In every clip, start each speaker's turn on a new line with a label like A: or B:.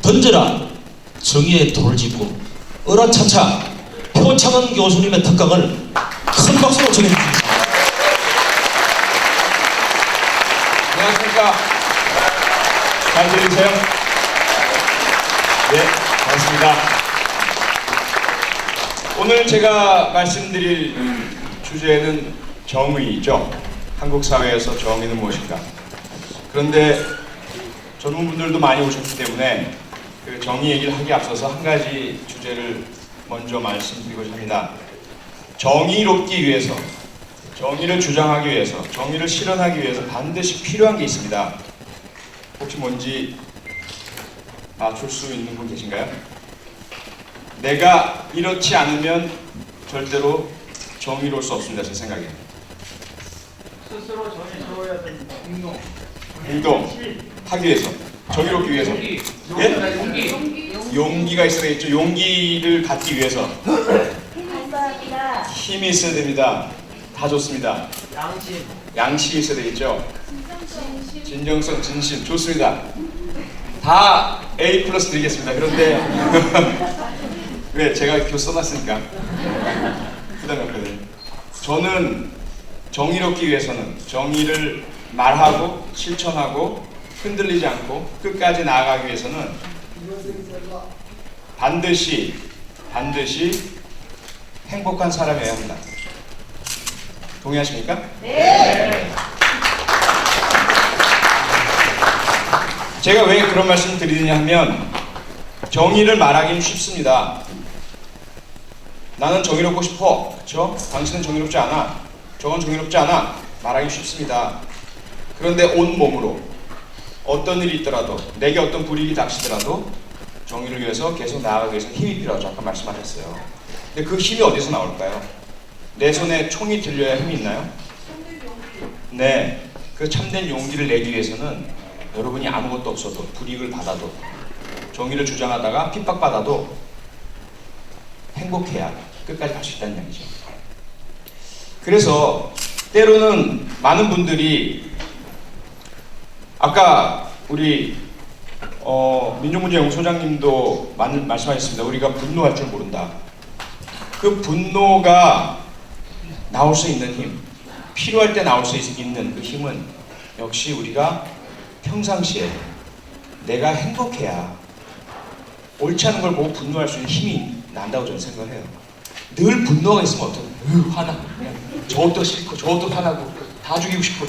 A: 던져라 정의의 돌을 짚고 으라차차 표창원 교수님의 특강을 큰 박수로 청해주십니다.
B: 안녕하십니까. 잘 들리세요? 네, 반갑습니다. 오늘 제가 말씀드릴 주제는 정의이죠. 한국 사회에서 정의는 무엇인가. 그런데 젊은 분들도 많이 오셨기 때문에 그 정의 얘기를 하기 앞서서 한 가지 주제를 먼저 말씀드리고자 합니다. 정의롭기 위해서, 정의를 주장하기 위해서, 정의를 실현하기 위해서 반드시 필요한 게 있습니다. 혹시 뭔지 맞출 수 있는 분 계신가요? 내가 이렇지 않으면 절대로 정의로울 수 없습니다. 제 생각에.
C: 스스로 정의로워야 되는
B: 운동하기 위해서, 정의롭기 위해서. 용기가 있어야 되겠죠. 용기를 갖기 위해서 힘이 있어야 됩니다. 다 좋습니다. 양심이 있어야 되겠죠. 진정성, 진심 좋습니다. 다 A+ 드리겠습니다. 그런데 왜 제가 교수 써놨으니까 부담이 없거든요. 저는 정의롭기 위해서는 정의를 말하고 실천하고 흔들리지 않고 끝까지 나아가기 위해서는 반드시 행복한 사람이어야 합니다. 동의하십니까? 네. 제가 왜 그런 말씀을 드리느냐 하면 정의를 말하기는 쉽습니다. 나는 정의롭고 싶어. 그렇죠? 당신은 정의롭지 않아. 저건 정의롭지 않아. 말하기 쉽습니다. 그런데 온몸으로 어떤 일이 있더라도 내게 어떤 불이익이 닥치더라도 정의를 위해서 계속 나아가기 위해서 힘이 필요하죠. 아까 말씀하셨어요. 근데 그 힘이 어디서 나올까요? 내 손에 총이 들려야 힘이 있나요? 네. 그 참된 용기를 내기 위해서는 여러분이 아무것도 없어도 불이익을 받아도 정의를 주장하다가 핍박받아도 행복해야 끝까지 갈 수 있다는 얘기죠. 그래서 때로는 많은 분들이 아까 우리 민족문제연구소장님도 말씀하셨습니다. 우리가 분노할 줄 모른다. 그 분노가 나올 수 있는 힘, 필요할 때 나올 수 있는 그 힘은 역시 우리가 평상시에 내가 행복해야 옳지 않은 걸 보고 분노할 수 있는 힘이 난다고 저는 생각을 해요. 늘 분노가 있으면 어떡해? 화나고 저것도 싫고 저것도 화나고 다 죽이고 싶고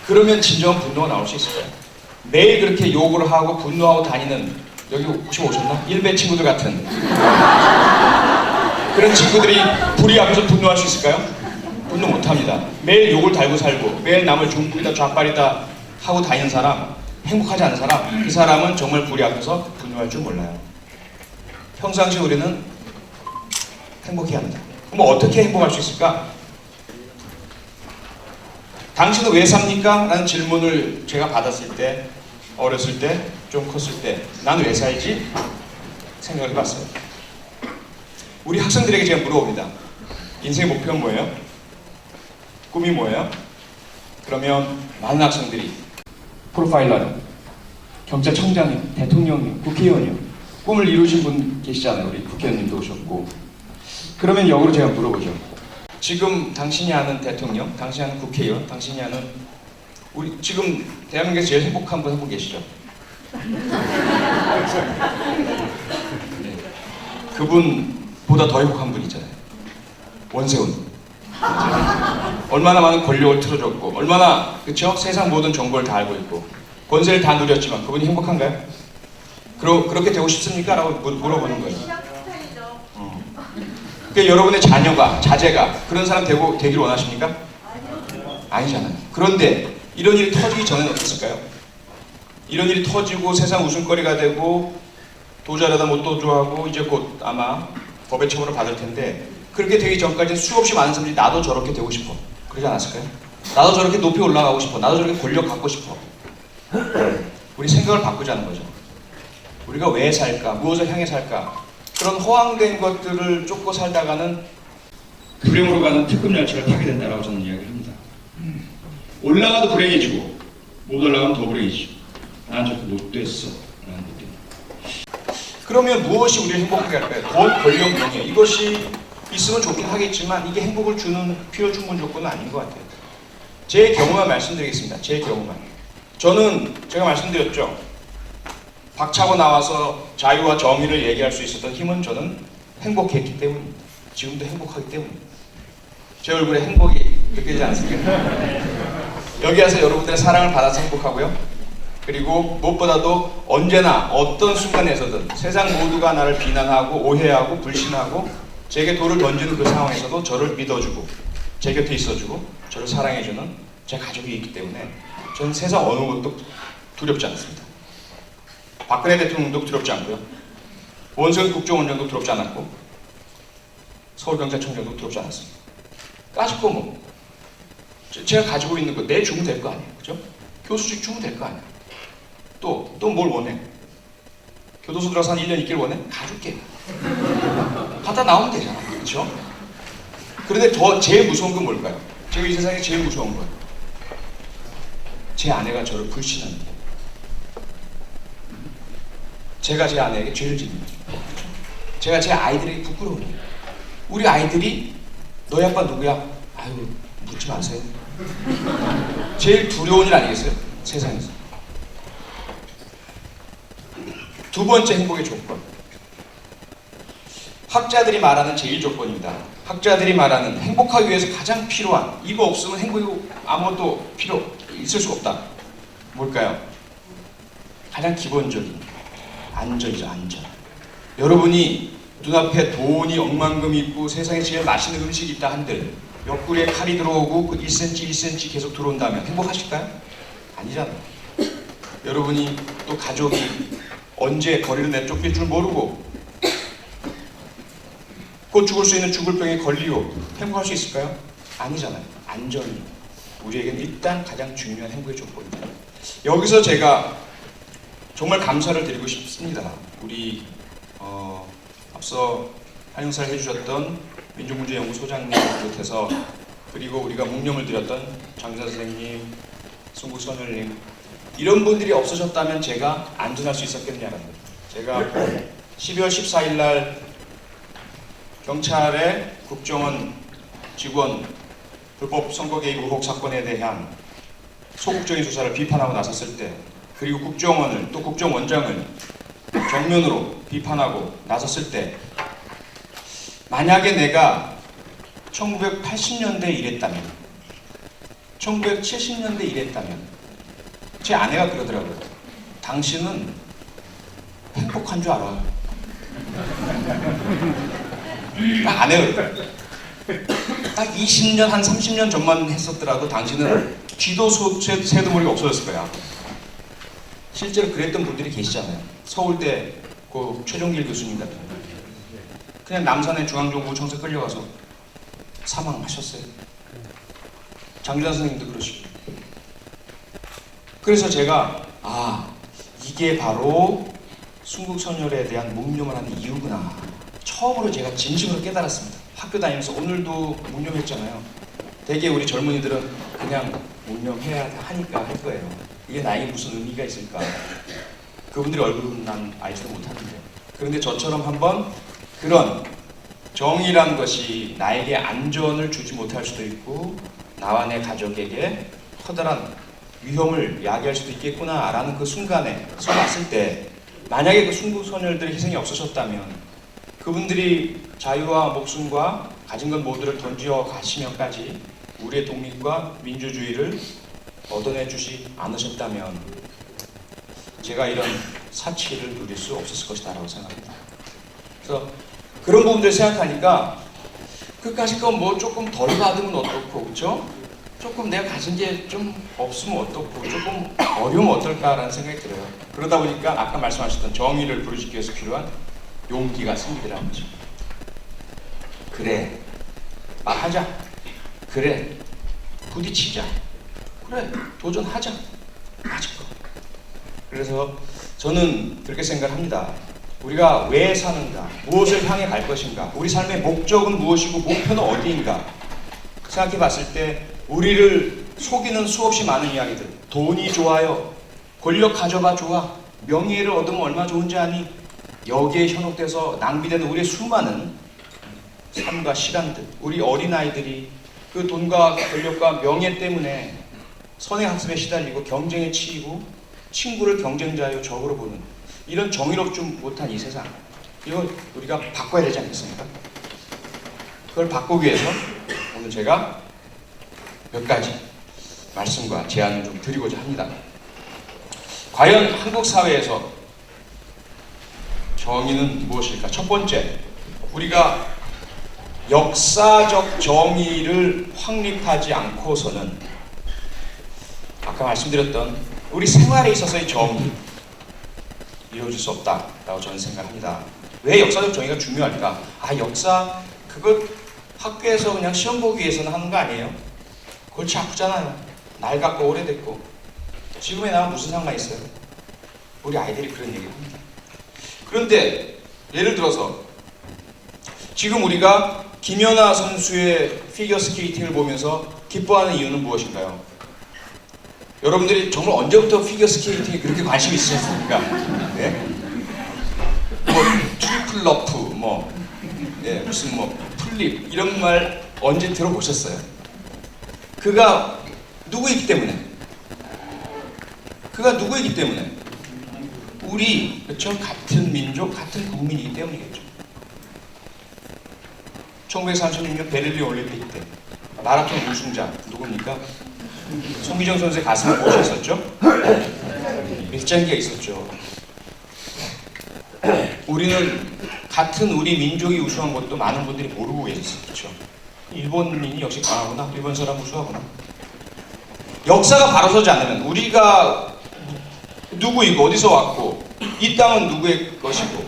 B: 그러면 진정한 분노가 나올 수 있을까요? 매일 그렇게 욕을 하고 분노하고 다니는 여기 혹시 오셨나? 일베 친구들 같은 그런 친구들이 불이 앞에서 분노할 수 있을까요? 분노 못합니다. 매일 욕을 달고 살고 매일 남을 중국이다 좌빨이다 하고 다니는 사람, 행복하지 않은 사람, 그 사람은 정말 불이 앞에서 분노할 줄 몰라요. 평상시 우리는 행복해야 합니다. 그럼 어떻게 행복할 수 있을까? 당신은 왜 삽니까? 라는 질문을 제가 받았을 때, 어렸을 때, 좀 컸을 때, 난 왜 살지? 생각을 해봤어요. 우리 학생들에게 제가 물어봅니다. 인생의 목표는 뭐예요? 꿈이 뭐예요? 그러면 많은 학생들이 프로파일러요, 경찰청장님, 대통령님, 국회의원이요. 꿈을 이루신 분 계시잖아요. 우리 국회의원님도 오셨고. 그러면 역으로 제가 물어보죠. 지금 당신이 아는 대통령, 당신이 아는 국회의원, 당신이 아는 우리 지금 대한민국에서 제일 행복한 분 한 분 계시죠? 네. 그분보다 더 행복한 분 있잖아요. 원세훈. 얼마나 많은 권력을 틀어줬고, 얼마나 그쵸? 세상 모든 정보를 다 알고 있고, 권세를 다 누렸지만 그분이 행복한가요? 그렇게 되고 싶습니까? 라고 물어보는 거예요. 그러니까 여러분의 자녀가, 자제가 그런 사람 되길 원하십니까? 아니잖아요. 그런데 이런 일이 터지기 전에는 어땠을까요? 이런 일이 터지고 세상 웃음거리가 되고 도주하려다 못 도주하고 이제 곧 아마 법의 처벌을 받을 텐데 그렇게 되기 전까지는 수없이 많은 사람들이 나도 저렇게 되고 싶어. 그러지 않았을까요? 나도 저렇게 높이 올라가고 싶어. 나도 저렇게 권력 갖고 싶어. 우리 생각을 바꾸자는 거죠. 우리가 왜 살까? 무엇을 향해 살까? 그런 허황된 것들을 쫓고 살다가는 불행으로 가는 특급 열차를 타게 된다고 저는 이야기를 합니다. 올라가도 불행해지고 못 올라가면 더 불행해지죠. 난 저렇게 못 됐어 라는 느낌. 그러면 무엇이 우리를 행복하게 할까요? 돈, 권력, 명예. 이것이 있으면 좋긴 하겠지만 이게 행복을 주는 필요 충분 조건은 아닌 것 같아요. 제 경우만 말씀드리겠습니다. 제 경우만. 저는 제가 말씀드렸죠. 박차고 나와서 자유와 정의를 얘기할 수 있었던 힘은 저는 행복했기 때문입니다. 지금도 행복하기 때문입니다. 제 얼굴에 행복이 느껴지지 않습니까? 여기 와서 여러분들의 사랑을 받아서 행복하고요. 그리고 무엇보다도 언제나 어떤 순간에서든 세상 모두가 나를 비난하고 오해하고 불신하고 제게 돌을 던지는 그 상황에서도 저를 믿어주고 제 곁에 있어주고 저를 사랑해주는 제 가족이 있기 때문에 저는 세상 어느 것도 두렵지 않습니다. 박근혜 대통령도 두렵지 않고요. 원석일 국정원장도 두렵지 않았고 서울경찰청장도 두렵지 않았습니다. 까짓거 뭐 제가 가지고 있는 거 내 주면 될 거 아니에요. 그죠? 교수직 주면 될 거 아니야. 또 뭘 원해? 교도소 들어가서 한 1년 있길 원해? 가줄게. 갔다 나오면 되잖아. 그렇죠? 그런데 더 제일 무서운 건 뭘까요? 제가 이 세상에 제일 무서운 건 제 아내가 저를 불신합니다. 제가 제 아내에게 죄를 집니다. 제가 제 아이들에게 부끄러워요. 우리 아이들이 너희 아빠 누구야? 아유 묻지 마세요. 제일 두려운 일 아니겠어요? 세상에서. 두 번째 행복의 조건. 학자들이 말하는 제일 조건입니다. 학자들이 말하는 행복하기 위해서 가장 필요한, 이거 없으면 행복이 아무것도 있을 수가 없다. 뭘까요? 가장 기본적인 안전이죠. 안전. 여러분이 눈앞에 돈이 억만금 있고 세상에 제일 맛있는 음식이 있다 한들 옆구리에 칼이 들어오고 그 1cm 1cm 계속 들어온다면 행복하실까요? 아니잖아요. 여러분이 또 가족이 언제 거리를 내쫓길 줄 모르고 곧 죽을 수 있는 죽을 병에 걸리고 행복할 수 있을까요? 아니잖아요. 안전이 우리에게는 일단 가장 중요한 행복의 조건입니다. 여기서 제가 정말 감사를 드리고 싶습니다. 우리 앞서 한영사를 해주셨던 민족문제연구소장님 비롯해서 그리고 우리가 묵념을 드렸던 장자 선생님, 송국선열님 이런 분들이 없으셨다면 제가 안전할 수 있었겠냐는 거예요. 제가 12월 14일 날 경찰의 국정원 직원 불법 선거 개입 의혹 사건에 대한 소극적인 수사를 비판하고 나섰을 때 그리고 국정원을 또 국정원장을 정면으로 비판하고 나섰을 때 만약에 내가 1980년대에 이랬다면 1970년대에 이랬다면 제 아내가 그러더라고요. 당신은 행복한 줄 알아. 딱 아내가 딱 20년 한 30년 전만 했었더라도 당신은 쥐도 새도 모르게 없어졌을 거야. 실제로 그랬던 분들이 계시잖아요. 서울대 그 최종길 교수님 같은 분. 그냥 남산의 중앙정보청사 끌려가서 사망하셨어요. 장준환 선생님도 그러시고. 그래서 제가 이게 바로 순국선열에 대한 묵념을 하는 이유구나. 처음으로 제가 진심으로 깨달았습니다. 학교 다니면서 오늘도 묵념했잖아요. 대개 우리 젊은이들은 그냥 묵념해야 하니까 할 거예요. 이게 나에게 무슨 의미가 있을까? 그분들의 얼굴은 난 알지도 못하는데. 그런데 저처럼 한번 그런 정의란 것이 나에게 안전을 주지 못할 수도 있고 나와 내 가족에게 커다란 위험을 야기할 수도 있겠구나라는 그 순간에 왔을 때 만약에 그 순국선열들의 희생이 없으셨다면 그분들이 자유와 목숨과 가진 것 모두를 던져 가시면까지 우리의 독립과 민주주의를 얻어내 주지 않으셨다면 제가 이런 사치를 누릴 수 없었을 것이다 라고 생각합니다. 그래서 그런 부분들 생각하니까 그까짓 건 뭐 조금 덜 받으면 어떻고 그렇죠? 조금 내가 가진 게 좀 없으면 어떻고 조금 어려우면 어떨까라는 생각이 들어요. 그러다 보니까 아까 말씀하셨던 정의를 부르짖기 위해서 필요한 용기가 생기더라는 거죠. 그래 말하자. 그래 부딪히자. 그래 도전하자. 맞을 거. 그래서 저는 그렇게 생각합니다. 우리가 왜 사는가? 무엇을 향해 갈 것인가? 우리 삶의 목적은 무엇이고 목표는 어디인가? 생각해 봤을 때 우리를 속이는 수없이 많은 이야기들. 돈이 좋아요. 권력 가져봐 좋아. 명예를 얻으면 얼마나 좋은지 아니? 여기에 현혹돼서 낭비되는 우리의 수많은 삶과 시간들, 우리 어린아이들이 그 돈과 권력과 명예 때문에 선행학습에 시달리고 경쟁에 치이고 친구를 경쟁자요 적으로 보는 이런 정의롭지 못한 이 세상, 이거 우리가 바꿔야 되지 않겠습니까? 그걸 바꾸기 위해서 오늘 제가 몇 가지 말씀과 제안을 좀 드리고자 합니다. 과연 한국 사회에서 정의는 무엇일까? 첫 번째, 우리가 역사적 정의를 확립하지 않고서는 아까 말씀드렸던 우리 생활에 있어서의 정의 이루어질 수 없다라고 저는 생각합니다. 왜 역사적 정의가 중요할까? 역사 그거 학교에서 그냥 시험 보기 위해서는 하는 거 아니에요? 골치 아프잖아요. 낡았고 오래됐고 지금에 나와 무슨 상관이 있어요? 우리 아이들이 그런 얘기를 합니다. 그런데 예를 들어서 지금 우리가 김연아 선수의 피겨스케이팅을 보면서 기뻐하는 이유는 무엇인가요? 여러분들이 정말 언제부터 피겨스케이팅에 그렇게 관심이 있으셨습니까? 네? 뭐 트리플 러프, 무슨 플립 이런 말 언제 들어보셨어요? 그가 누구이기 때문에? 우리 그렇죠? 같은 민족, 같은 국민이기 때문이겠죠. 1936년 베를린 올림픽 때 마라톤 우승자 누굽니까? 송기정 선수의 가슴을 모셨었죠? 일장기가 있었죠. 우리는 같은 우리 민족이 우승한 것도 많은 분들이 모르고 계셨죠. 일본인이 역시 강하구나, 일본 사람 우수하구나. 역사가 바로 서지 않으면 우리가 누구이고 어디서 왔고 이 땅은 누구의 것이고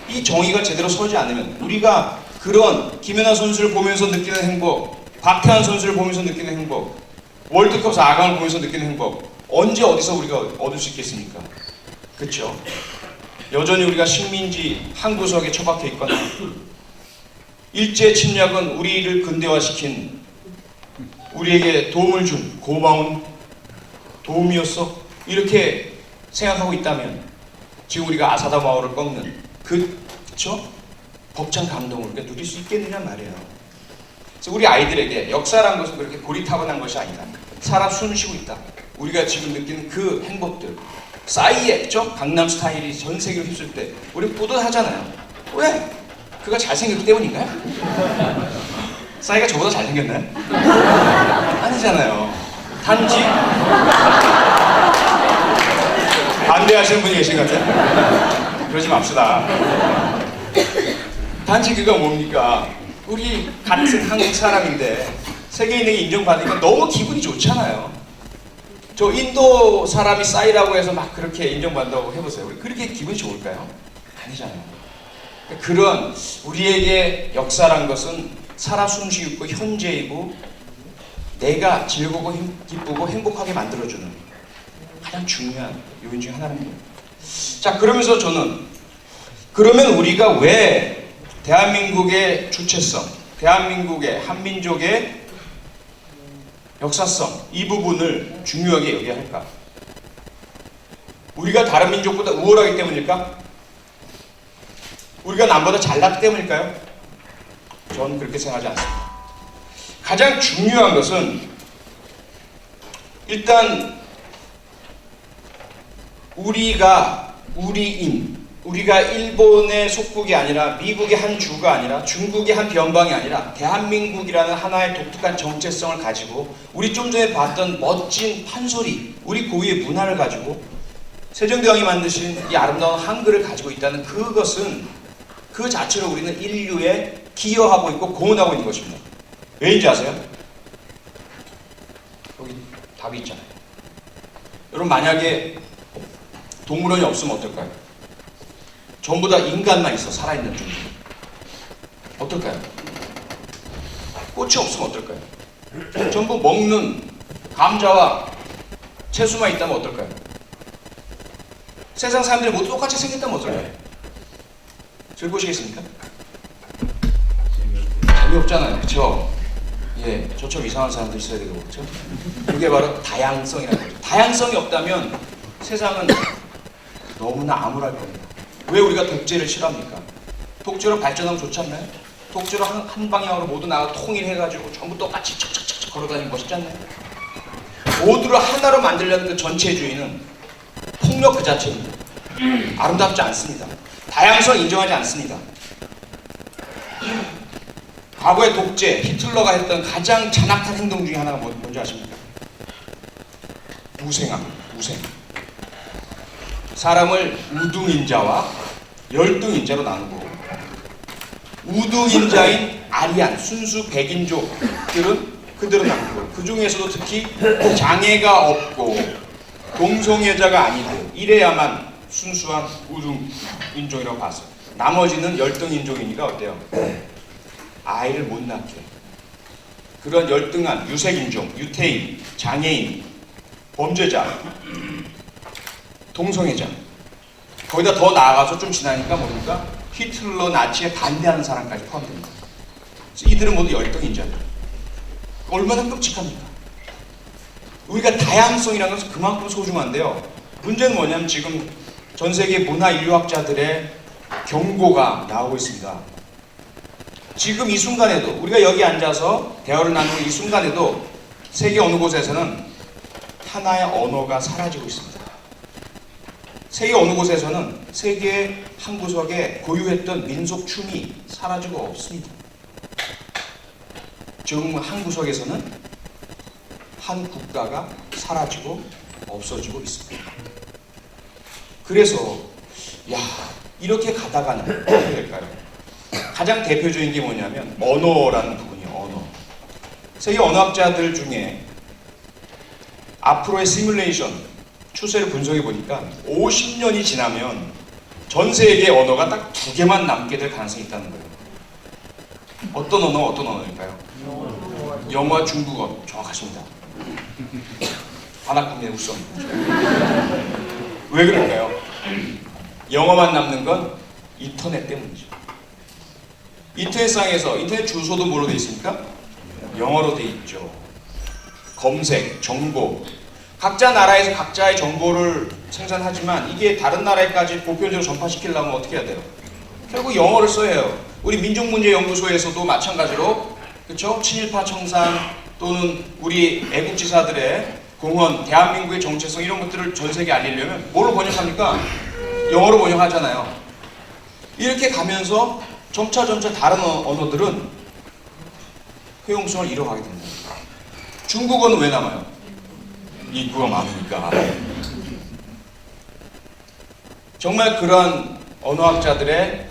B: 이 정의가 제대로 서지 않으면 우리가 그런 김연아 선수를 보면서 느끼는 행복, 박태환 선수를 보면서 느끼는 행복, 월드컵 4강을 보면서 느끼는 행복 언제 어디서 우리가 얻을 수 있겠습니까? 그렇죠? 여전히 우리가 식민지 한 구석에 처박혀 있거나 일제 침략은 우리를 근대화시킨 우리에게 도움을 준 고마운 도움이었어 이렇게 생각하고 있다면 지금 우리가 아사다 마을을 꺾는 그쵸? 벅찬 감동을 우리가 누릴 수 있겠느냐 말이에요. 그래서 우리 아이들에게 역사라는 것은 그렇게 고리타분한 것이 아니다. 살아 숨쉬고 있다. 우리가 지금 느끼는 그 행복들 싸이의 그쵸? 강남 스타일이 전 세계를 휩쓸 때 우리 뿌듯하잖아요. 왜? 그가 잘생겼기 때문인가요? 싸이가 저보다 잘생겼나요? 아니잖아요. 단지 반대하시는 분이 계신 것 같아요. 그러지 맙시다. 단지 그가 뭡니까? 우리 같은 한국 사람인데 세계인에게 인정받으니까 너무 기분이 좋잖아요. 저 인도 사람이 싸이라고 해서 막 그렇게 인정받는다고 해보세요. 우리 그렇게 기분이 좋을까요? 아니잖아요. 그런 우리에게 역사란 것은 살아 숨쉬고 있고 현재이고 내가 즐겁고 기쁘고 행복하게 만들어주는 가장 중요한 요인 중에 하나입니다. 자, 그러면서 저는 그러면 우리가 왜 대한민국의 주체성, 대한민국의 한민족의 역사성 이 부분을 중요하게 여겨야 할까? 우리가 다른 민족보다 우월하기 때문일까? 우리가 남보다 잘났기 때문일까요? 저는 그렇게 생각하지 않습니다. 가장 중요한 것은 일단 우리가 일본의 속국이 아니라 미국의 한 주가 아니라 중국의 한 변방이 아니라 대한민국이라는 하나의 독특한 정체성을 가지고 우리 좀 전에 봤던 멋진 판소리, 우리 고유의 문화를 가지고 세종대왕이 만드신 이 아름다운 한글을 가지고 있다는 그것은 그 자체로 우리는 인류에 기여하고 있고 공헌하고 있는 것입니다. 왜인지 아세요? 여기 답이 있잖아요. 여러분 만약에 동물원이 없으면 어떨까요? 전부 다 인간만 있어 살아있는 종류. 어떨까요? 꽃이 없으면 어떨까요? 전부 먹는 감자와 채소만 있다면 어떨까요? 세상 사람들이 모두 똑같이 생겼다면 어떨까요? 즐거우시겠습니까? 재미없잖아요. 그쵸? 예, 저처럼 이상한 사람도 있어야 되고 그렇죠? 그게 바로 다양성이라는 거죠. 다양성이 없다면 세상은 너무나 암울할 겁니다. 왜 우리가 독재를 싫어합니까? 독재로 발전하면 좋지 않나요? 독재로 한 방향으로 모두 나가 통일해가지고 전부 똑같이 척척척 걸어다니는 멋있지 않나요? 모두를 하나로 만들려는 그 전체주의는 폭력 그 자체입니다. 아름답지 않습니다. 다양성을 인정하지 않습니다. 과거의 독재, 히틀러가 했던 가장 잔악한 행동 중에 하나가 뭔지 아십니까? 우생합니다. 우생. 사람을 우등인자와 열등인자로 나누고 우등인자인 아리안, 순수 백인족들은 나누고 그 중에서도 특히 장애가 없고 동성애자가 아니고 이래야만 순수한 우등인종이라고 봤어요. 나머지는 열등인종이니까 어때요? 아이를 못 낳게. 그런 열등한 유색인종, 유태인, 장애인, 범죄자, 동성애자, 거기다 더 나아가서 좀 지나니까 뭡니까? 히틀러 나치에 반대하는 사람까지 포함됩니다. 이들은 모두 열등인자들. 얼마나 끔찍합니까? 우리가 다양성이라는 것은 그만큼 소중한데요. 문제는 뭐냐면 지금 전 세계 문화 인류학자들의 경고가 나오고 있습니다. 지금 이 순간에도 우리가 여기 앉아서 대화를 나누는 이 순간에도 세계 어느 곳에서는 하나의 언어가 사라지고 있습니다. 세계 어느 곳에서는 세계 한 구석에 고유했던 민속 춤이 사라지고 없습니다. 지금 한 구석에서는 한 국가가 사라지고 없어지고 있습니다. 그래서 이렇게 가다가는 어떻게 될까요? 가장 대표적인 게 뭐냐면 언어라는 부분이에요. 언어. 세계 언어학자들 중에 앞으로의 시뮬레이션 추세를 분석해 보니까 50년이 지나면 전 세계의 언어가 딱 2개만 남게 될 가능성이 있다는 거예요. 어떤 언어일까요? 영어와 중국어. 정확하십니다. 반학국내 우선. 왜 그럴까요? 영어만 남는 건 인터넷 때문이죠. 인터넷상에서 인터넷 주소도 뭐로 되어 있습니까? 영어로 되어 있죠. 검색, 정보. 각자 나라에서 각자의 정보를 생산하지만 이게 다른 나라에까지 보편적으로 전파시키려면 어떻게 해야 돼요? 결국 영어를 써야 해요. 우리 민족문제연구소에서도 마찬가지로 그렇죠? 친일파 청산 또는 우리 애국지사들의 공헌, 대한민국의 정체성 이런 것들을 전 세계에 알리려면 뭘로 번역합니까? 영어로 번역하잖아요. 이렇게 가면서 점차 다른 언어들은 효용성을 잃어가게 됩니다. 중국어는 왜 남아요? 인구가 많으니까. 정말 그러한 언어학자들의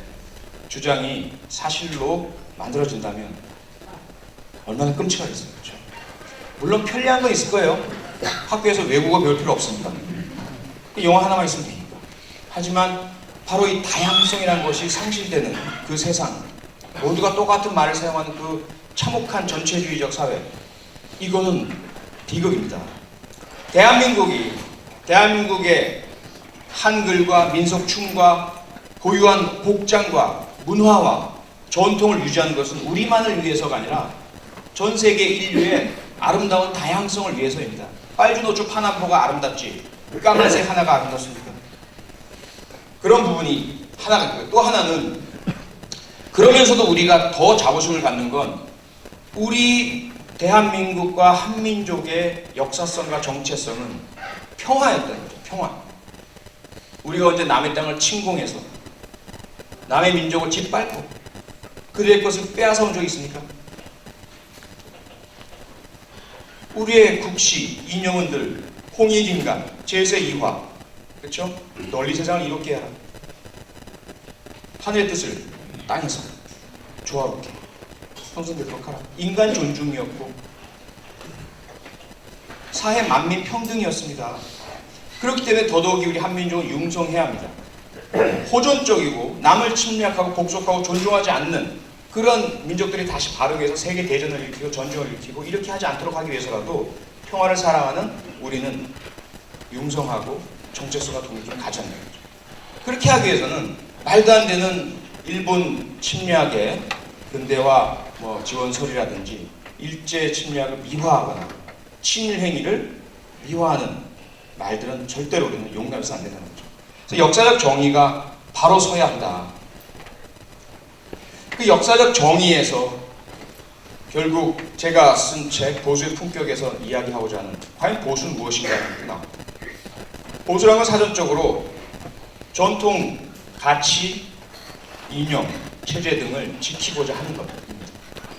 B: 주장이 사실로 만들어진다면 얼마나 끔찍하겠어요. 그렇죠? 물론 편리한 건 있을 거예요. 학교에서 외국어 배울 필요 없습니다. 영어 하나만 있으면 되니까. 하지만 바로 이 다양성이라는 것이 상실되는 그 세상, 모두가 똑같은 말을 사용하는 그 참혹한 전체주의적 사회, 이거는 비극입니다. 대한민국의 한글과 민속춤과 고유한 복장과 문화와 전통을 유지하는 것은 우리만을 위해서가 아니라 전 세계 인류의 아름다운 다양성을 위해서입니다. 빨주노초 파남포가 아름답지 까만색 하나가 아름답습니까? 그런 부분이 하나가 있고요. 또 하나는 그러면서도 우리가 더 자부심을 갖는 건 우리 대한민국과 한민족의 역사성과 정체성은 평화였다는 거죠. 평화. 우리가 언제 남의 땅을 침공해서 남의 민족을 짓밟고 그들의 것을 빼앗아온 적이 있습니까? 우리의 국시, 인형은들, 홍익인간, 제세2화, 그렇죠? 널리 세상을 이롭게 하라. 하늘의 뜻을 땅에서 조화롭게 형성되도록 하라. 인간 존중이었고 사회 만민 평등이었습니다. 그렇기 때문에 더더욱이 우리 한민족은 융성해야 합니다. 호전적이고 남을 침략하고 복속하고 존중하지 않는 그런 민족들이 다시 바르게 해서 세계 대전을 일으키고 전쟁을 일으키고 이렇게 하지 않도록 하기 위해서라도 평화를 사랑하는 우리는 융성하고 정체성과 독립을 가져야 합니다. 그렇게 하기 위해서는 말도 안 되는 일본 침략의 근대화 지원설이라든지 일제 침략을 미화하거나 친일 행위를 미화하는 말들은 절대로 우리는 용납해서 안 된다는 거죠. 그래서 역사적 정의가 바로 서야 한다. 그 역사적 정의에서 결국 제가 쓴 책 보수의 품격에서 이야기하고자 하는 과연 보수는 무엇인가가 나옵니다. 보수란 건 사전적으로 전통, 가치, 이념, 체제 등을 지키고자 하는 겁니다.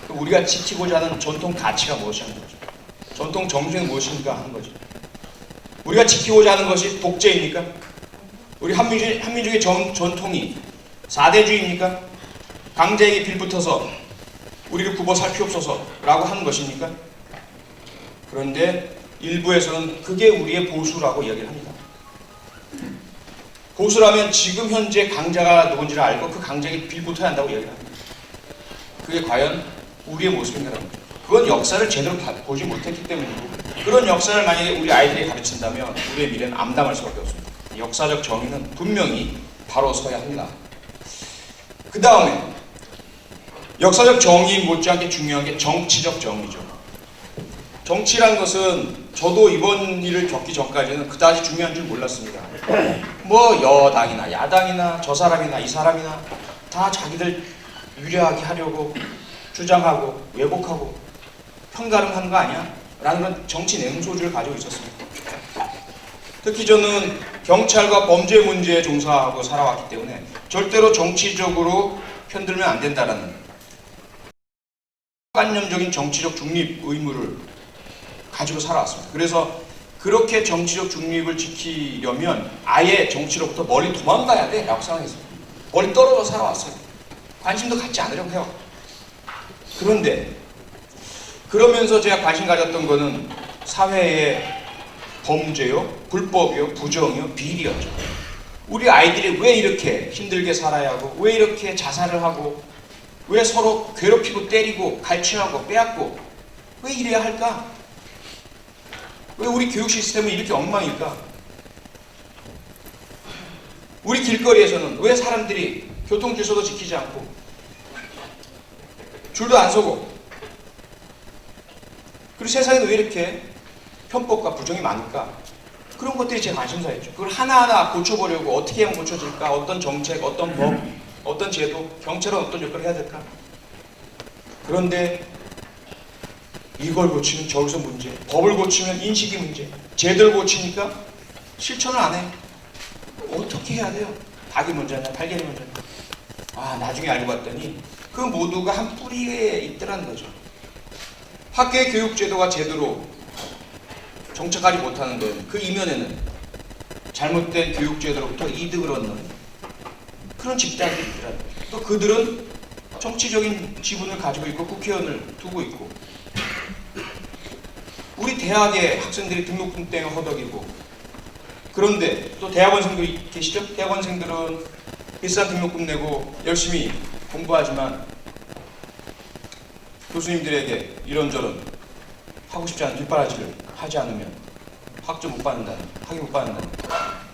B: 우리가 지키고자 하는 전통 가치가 무엇이냐는 거죠. 전통 정신은 무엇인가 하는 거죠. 우리가 지키고자 하는 것이 독재입니까? 우리 한민족의 전통이 4대주의입니까? 강제에게 빌붙어서 우리를 굽어 살피옵소서라고 하는 것입니까? 그런데 일부에서는 그게 우리의 보수라고 이야기를 합니다. 보수라면 지금 현재 강자가 누군지를 알고 그 강자에게 빌붙어야 한다고 이야기를 합니다. 그게 과연 우리의 모습인가라는 거죠. 그건 역사를 제대로 보지 못했기 때문이고, 그런 역사를 만약에 우리 아이들에게 가르친다면 우리의 미래는 암담할 수밖에 없습니다. 역사적 정의는 분명히 바로 서야 합니다. 그 다음에 역사적 정의 못지않게 중요한 게 정치적 정의죠. 정치란 것은 저도 이번 일을 겪기 전까지는 그다지 중요한 줄 몰랐습니다. 뭐 여당이나 야당이나 저 사람이나 이 사람이나 다 자기들 유리하게 하려고 주장하고 왜곡하고 편가름하는 거 아니야? 라는 건 정치 냉소주를 가지고 있었습니다. 특히 저는 경찰과 범죄 문제에 종사하고 살아왔기 때문에 절대로 정치적으로 편들면 안 된다라는 관념적인 정치적 중립 의무를 가지고 살아왔습니다. 그래서 그렇게 정치적 중립을 지키려면 아예 정치로부터 멀리 도망가야 돼 라고 생각했습니다. 멀리 떨어져 살아왔어요. 관심도 갖지 않으려고 해요. 그런데 그러면서 제가 관심 가졌던 거는 사회의 범죄요, 불법이요, 부정이요, 비리였죠. 우리 아이들이 왜 이렇게 힘들게 살아야 하고, 왜 이렇게 자살을 하고, 왜 서로 괴롭히고 때리고 갈취하고 빼앗고 왜 이래야 할까? 왜 우리 교육 시스템은 이렇게 엉망일까? 우리 길거리에서는 왜 사람들이 교통 질서도 지키지 않고 줄도 안 서고, 그리고 세상에는 왜 이렇게 편법과 부정이 많을까? 그런 것들이 제 관심사였죠. 그걸 하나하나 고쳐보려고 어떻게 하면 고쳐질까? 어떤 정책, 어떤 법, 어떤 제도, 경찰은 어떤 역할을 해야 될까? 그런데 이걸 고치면 저기서 문제, 법을 고치면 인식이 문제, 제도를 고치니까 실천을 안 해. 어떻게 해야 돼요? 닭이 먼저냐, 달걀이 먼저냐? 아, 나중에 알고 봤더니 그 모두가 한 뿌리에 있더라는 거죠. 학교의 교육제도가 제대로 정착하지 못하는 데는 그 이면에는 잘못된 교육제도로부터 이득을 얻는 그런 집단들이 있더라고요. 또 그들은 정치적인 지분을 가지고 있고 국회의원을 두고 있고, 우리 대학의 학생들이 등록금 때문에 허덕이고, 그런데 또 대학원생들이 계시죠? 대학원생들은 비싼 등록금 내고 열심히 공부하지만 교수님들에게 이런저런 하고 싶지 않은 뒷바라지를 하지 않으면 학점 못 받는다는, 학위 못 받는다는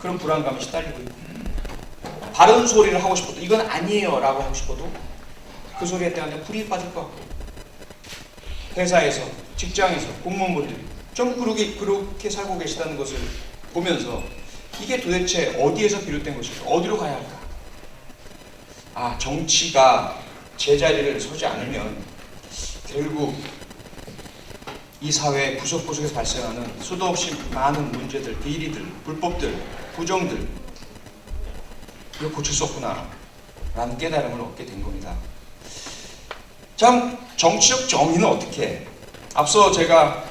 B: 그런 불안감이 시달리고 있고, 바른 소리를 하고 싶어도 이건 아니에요 라고 하고 싶어도 그 소리에 대한 불이익 받을 것 같고, 회사에서, 직장에서, 공무원분들이 전부 그렇게 살고 계시다는 것을 보면서 이게 도대체 어디에서 비롯된 것일까? 어디로 가야 할까? 아, 정치가 제자리를 서지 않으면 결국 이 사회 구석구석에서 발생하는 수도 없이 많은 문제들, 비리들, 불법들, 부정들, 이걸 고칠 수 없구나 라는 깨달음을 얻게 된 겁니다. 참, 정치적 정의는 어떻게 해? 앞서 제가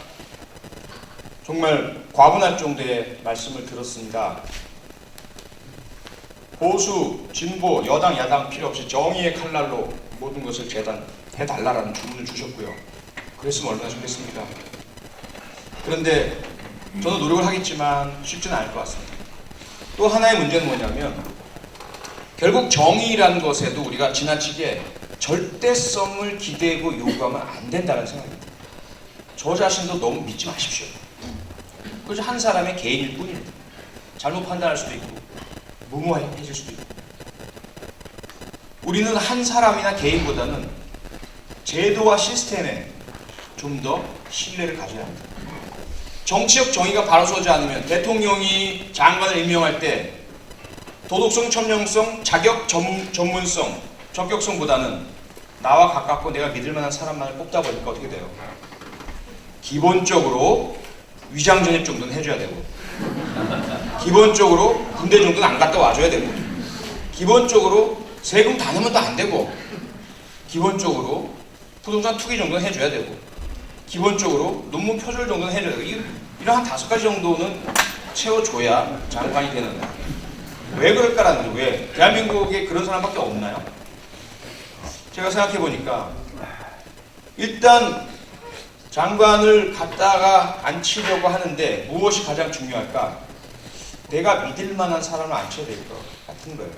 B: 정말 과분할 정도의 말씀을 들었습니다. 보수, 진보, 여당, 야당 필요 없이 정의의 칼날로 모든 것을 재단해달라는 주문을 주셨고요. 그랬으면 얼마나 좋겠습니까? 그런데 저는 노력을 하겠지만 쉽지는 않을 것 같습니다. 또 하나의 문제는 뭐냐면, 결국 정의라는 것에도 우리가 지나치게 절대성을 기대고 요구하면 안 된다는 생각입니다. 저 자신도 너무 믿지 마십시오. 그것이 한 사람의 개인일 뿐입니다. 잘못 판단할 수도 있고 무모해질 수도 있고, 우리는 한 사람이나 개인보다는 제도와 시스템에 좀 더 신뢰를 가져야 합니다. 정치적 정의가 바로 서지 않으면 대통령이 장관을 임명할 때 도덕성, 천명성, 자격, 전문성, 적격성보다는 나와 가깝고 내가 믿을 만한 사람만을 뽑다 보니까 어떻게 돼요? 기본적으로 위장 전입 정도는 해줘야 되고, 기본적으로 군대 정도는 안 갔다 와줘야 되고, 기본적으로 세금 다 내면 또 안 되고, 기본적으로 부동산 투기 정도는 해줘야 되고, 기본적으로 논문 표절 정도는 해줘야 되고, 이런 한 5가지 정도는 채워줘야 장관이 되는 거야. 왜 그럴까라는 거죠. 왜? 대한민국에 그런 사람밖에 없나요? 제가 생각해보니까 일단 장관을 갖다가 앉히려고 하는데 무엇이 가장 중요할까? 내가 믿을 만한 사람을 앉혀야 될 것 같은 거예요.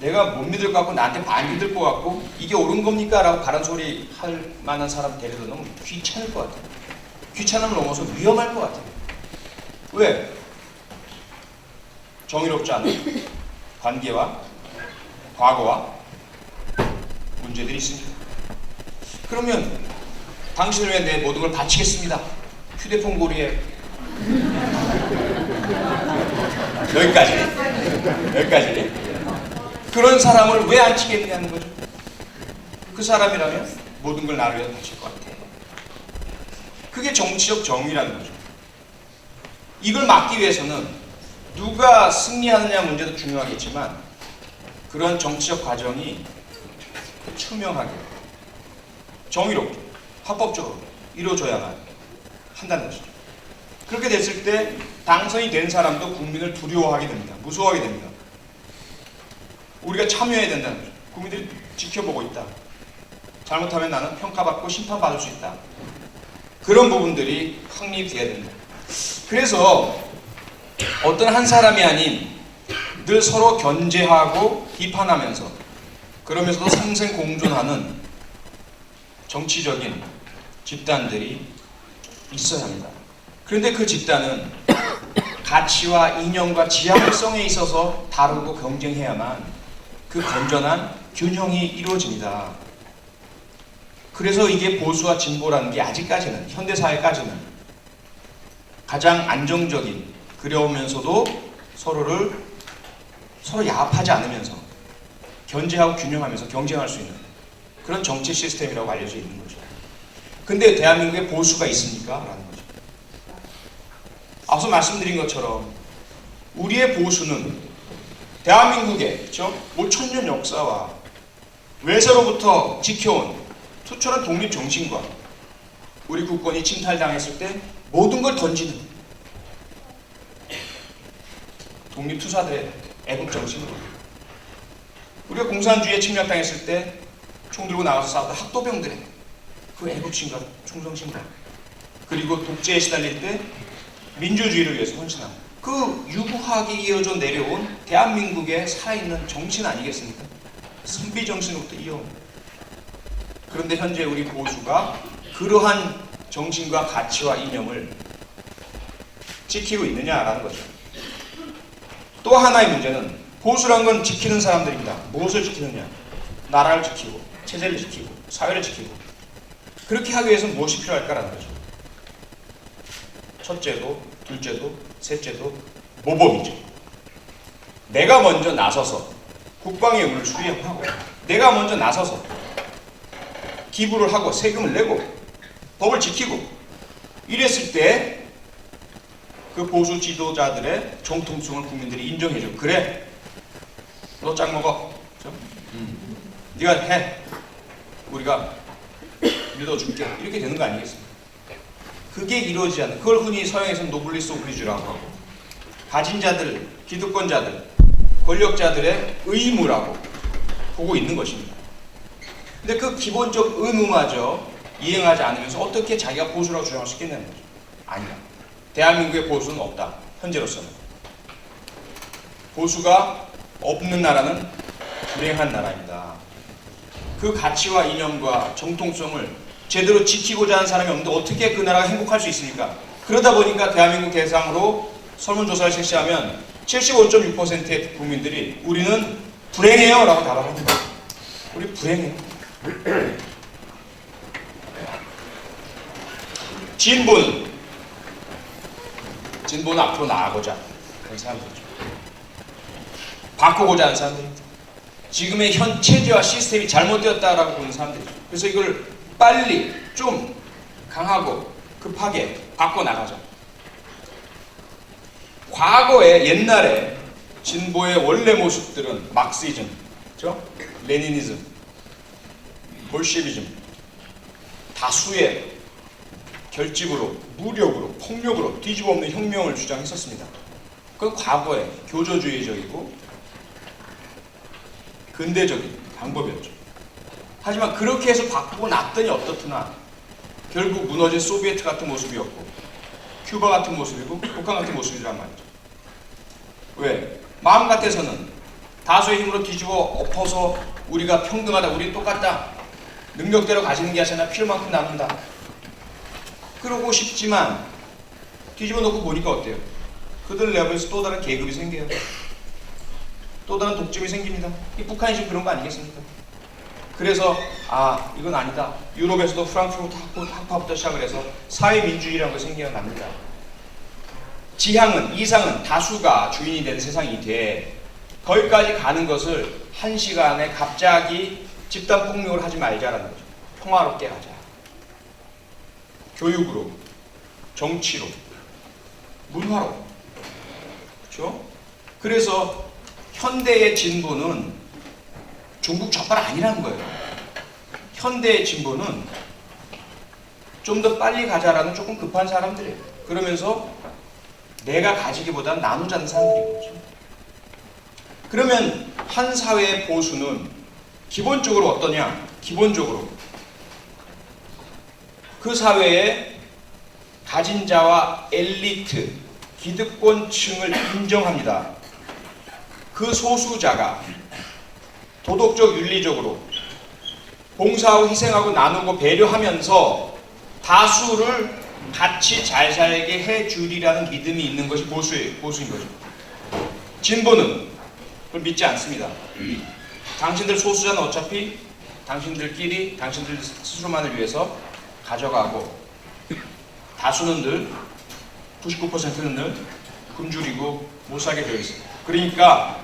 B: 내가 못 믿을 것 같고 나한테 안 믿을 것 같고 이게 옳은 겁니까? 라고 바른 소리 할 만한 사람 데려다 놓으면 귀찮을 것 같아요. 귀찮음을 넘어서 위험할 것 같아요. 왜? 정의롭지 않은 관계와 과거와 문제들이 있습니다. 그러면 당신을 위해 내 모든 걸 바치겠습니다. 휴대폰 고리에 여기까지 그런 사람을 왜 안 치겠냐는 거죠. 그 사람이라면 모든 걸 나를 위해 바칠 것 같아요. 그게 정치적 정의라는 거죠. 이걸 막기 위해서는 누가 승리하느냐 문제도 중요하겠지만 그런 정치적 과정이 투명하게 정의롭게 합법적으로 이루어져야만 한다는 것이죠. 그렇게 됐을 때 당선이 된 사람도 국민을 두려워하게 됩니다. 무서워하게 됩니다. 우리가 참여해야 된다는 거죠. 국민들이 지켜보고 있다. 잘못하면 나는 평가받고 심판받을 수 있다. 그런 부분들이 확립돼야 된다. 그래서 어떤 한 사람이 아닌 늘 서로 견제하고 비판하면서 그러면서도 상생공존하는 정치적인 집단들이 있어야 합니다. 그런데 그 집단은 가치와 이념과 지향성에 있어서 다루고 경쟁해야만 그 건전한 균형이 이루어집니다. 그래서 이게 보수와 진보라는 게 아직까지는 현대사회까지는 가장 안정적인 그려오면서도 서로 야합하지 않으면서 견제하고 균형하면서 경쟁할 수 있는 그런 정치 시스템이라고 알려져 있는 거죠. 근데 대한민국에 보수가 있습니까? 라는 거죠. 앞서 말씀드린 것처럼 우리의 보수는 대한민국의 그렇죠? 5,000년 역사와 외세로부터 지켜온 투철한 독립 정신과 우리 국권이 침탈당했을 때 모든 걸 던지는 독립투사들의 애국 정신으로 우리가 공산주의에 침략당했을 때 총 들고 나가서 싸웠던 학도병들의 그 애국심과 충성심과 그리고 독재에 시달릴 때 민주주의를 위해서 헌신한 그 유구하게 이어져 내려온 대한민국의 살아있는 정신 아니겠습니까? 선비정신으로부터 이어온. 그런데 현재 우리 보수가 그러한 정신과 가치와 이념을 지키고 있느냐라는 거죠. 또 하나의 문제는 보수란 건 지키는 사람들입니다. 무엇을 지키느냐? 나라를 지키고 체제를 지키고 사회를 지키고 그렇게 하기 위해서는 무엇이 필요할까라는 거죠. 첫째도 둘째도 셋째도 모범이죠. 내가 먼저 나서서 국방의 의무를 수행하고 내가 먼저 나서서 기부를 하고 세금을 내고 법을 지키고 이랬을 때 그 보수 지도자들의 정통성을 국민들이 인정해줘. 그래, 너 짱 먹어. 네가 해. 우리가 믿어줄게. 이렇게 되는 거 아니겠습니까? 그게 이루어지지 않는, 그걸 흔히 서양에서는 노블리스 오블리주라고 하고 가진 자들, 기득권자들, 권력자들의 의무라고 보고 있는 것입니다. 근데 그 기본적 의무마저 이행하지 않으면서 어떻게 자기가 보수라고 주장할 수 있겠냐는 거죠. 아니야. 대한민국의 보수는 없다. 현재로서는. 보수가 없는 나라는 불행한 나라입니다. 그 가치와 이념과 정통성을 제대로 지키고자 하는 사람이 없는데 어떻게 그 나라가 행복할 수 있습니까? 그러다 보니까 대한민국 대상으로 설문조사를 실시하면 75.6%의 국민들이 우리는 불행해요 라고 답을 합니다. 우리 불행해요. 진보는 앞으로 나아가자 그런 사람들이죠. 바꾸고자 하는 사람들입니다. 지금의 현 체제와 시스템이 잘못되었다라고 보는 사람들이죠. 그래서 이걸 빨리 좀 강하고 급하게 바꿔나가자. 과거에 옛날에 진보의 원래 모습들은 막시즘, 그렇죠? 레니니즘, 볼셰비즘, 다수의 결집으로, 무력으로, 폭력으로 뒤집어 엎는 혁명을 주장했었습니다. 그건 과거에 교조주의적이고 근대적인 방법이었죠. 하지만 그렇게 해서 바꾸고 났더니 어떻구나. 결국 무너진 소비에트 같은 모습이었고 큐바 같은 모습이고 북한 같은 모습이란 말이죠. 왜? 마음 같아서는 다수의 힘으로 뒤집어 엎어서 우리가 평등하다, 우리 똑같다, 능력대로 가지는 게 아니라 필요만큼 나눈다, 그러고 싶지만 뒤집어 놓고 보니까 어때요? 그들 내부에서 또 다른 계급이 생겨요. 또 다른 독점이 생깁니다. 이 북한이 지금 그런 거 아니겠습니까? 그래서 이건 아니다. 유럽에서도 프랑크푸르트 학파부터 시작을 해서 사회민주주의라는 거 생겨납니다. 지향은, 이상은 다수가 주인이 되는 세상이 돼. 거기까지 가는 것을 한 시간에 갑자기 집단 폭력을 하지 말자라는 거죠. 평화롭게 가자. 교육으로, 정치로, 문화로. 그렇죠? 그래서 현대의 진보는 중국 젓갈 아니라는 거예요. 현대의 진보는 좀 더 빨리 가자라는 조금 급한 사람들이에요. 그러면서 내가 가지기보다는 나누자는 사람들인 거죠. 그러면 한 사회의 보수는 기본적으로 어떠냐? 기본적으로 그 사회의 가진 자와 엘리트, 기득권층을 인정합니다. 그 소수자가 도덕적, 윤리적으로 봉사하고 희생하고 나누고 배려하면서 다수를 같이 잘 살게 해주리라는 믿음이 있는 것이 보수인 거죠. 진보는 그걸 믿지 않습니다. 당신들 소수자는 어차피 당신들끼리 당신들 스스로만을 위해서 가져가고 다수는 늘 99%는 늘 굶주리고 못 살게 되어 있습니다. 그러니까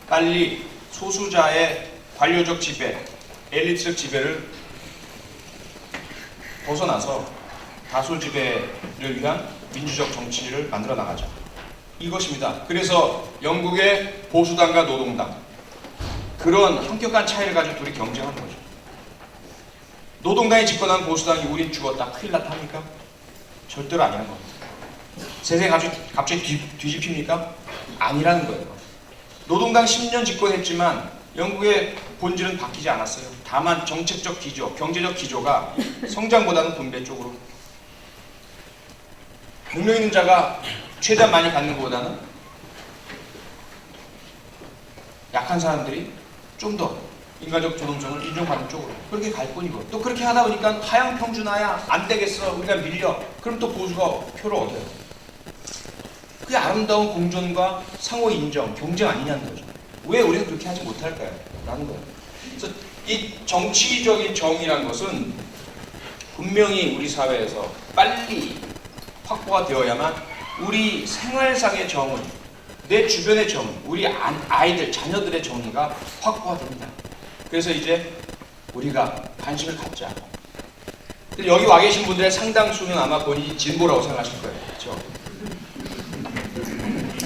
B: 빨리 소수자의 관료적 지배, 엘리트적 지배를 벗어나서 다수 지배를 위한 민주적 정치를 만들어 나가자. 이것입니다. 그래서 영국의 보수당과 노동당, 그런 현격한 차이를 가지고 둘이 경쟁하는 거죠. 노동당이 집권한 보수당이 우린 죽었다, 큰일 났다 합니까? 절대로 아니라는 겁니다. 세상이 갑자기 뒤집힙니까? 아니라는 거예요. 노동당 10년 집권했지만 영국의 본질은 바뀌지 않았어요. 다만 정책적 기조, 경제적 기조가 성장보다는 분배 쪽으로, 능력 있는 자가 최대한 많이 갖는 것보다는 약한 사람들이 좀 더 인간적 조동성을 인정받는 쪽으로 그렇게 갈 뿐이고, 또 그렇게 하다 보니까 하향 평준화야 안 되겠어, 우리가 밀려, 그럼 또 보수가 표를 얻어요. 그게 아름다운 공존과 상호 인정, 경쟁 아니냐는 거죠. 왜 우리는 그렇게 하지 못할까요? 라는 거예요. 그래서 이 정치적인 정의란 것은 분명히 우리 사회에서 빨리 확보가 되어야만 우리 생활상의 정의, 내 주변의 정의, 우리 아이들, 자녀들의 정의가 확보가 됩니다. 그래서 이제 우리가 관심을 갖자. 여기 와 계신 분들의 상당수는 아마 본인이 진보라고 생각하실 거예요. 그렇죠?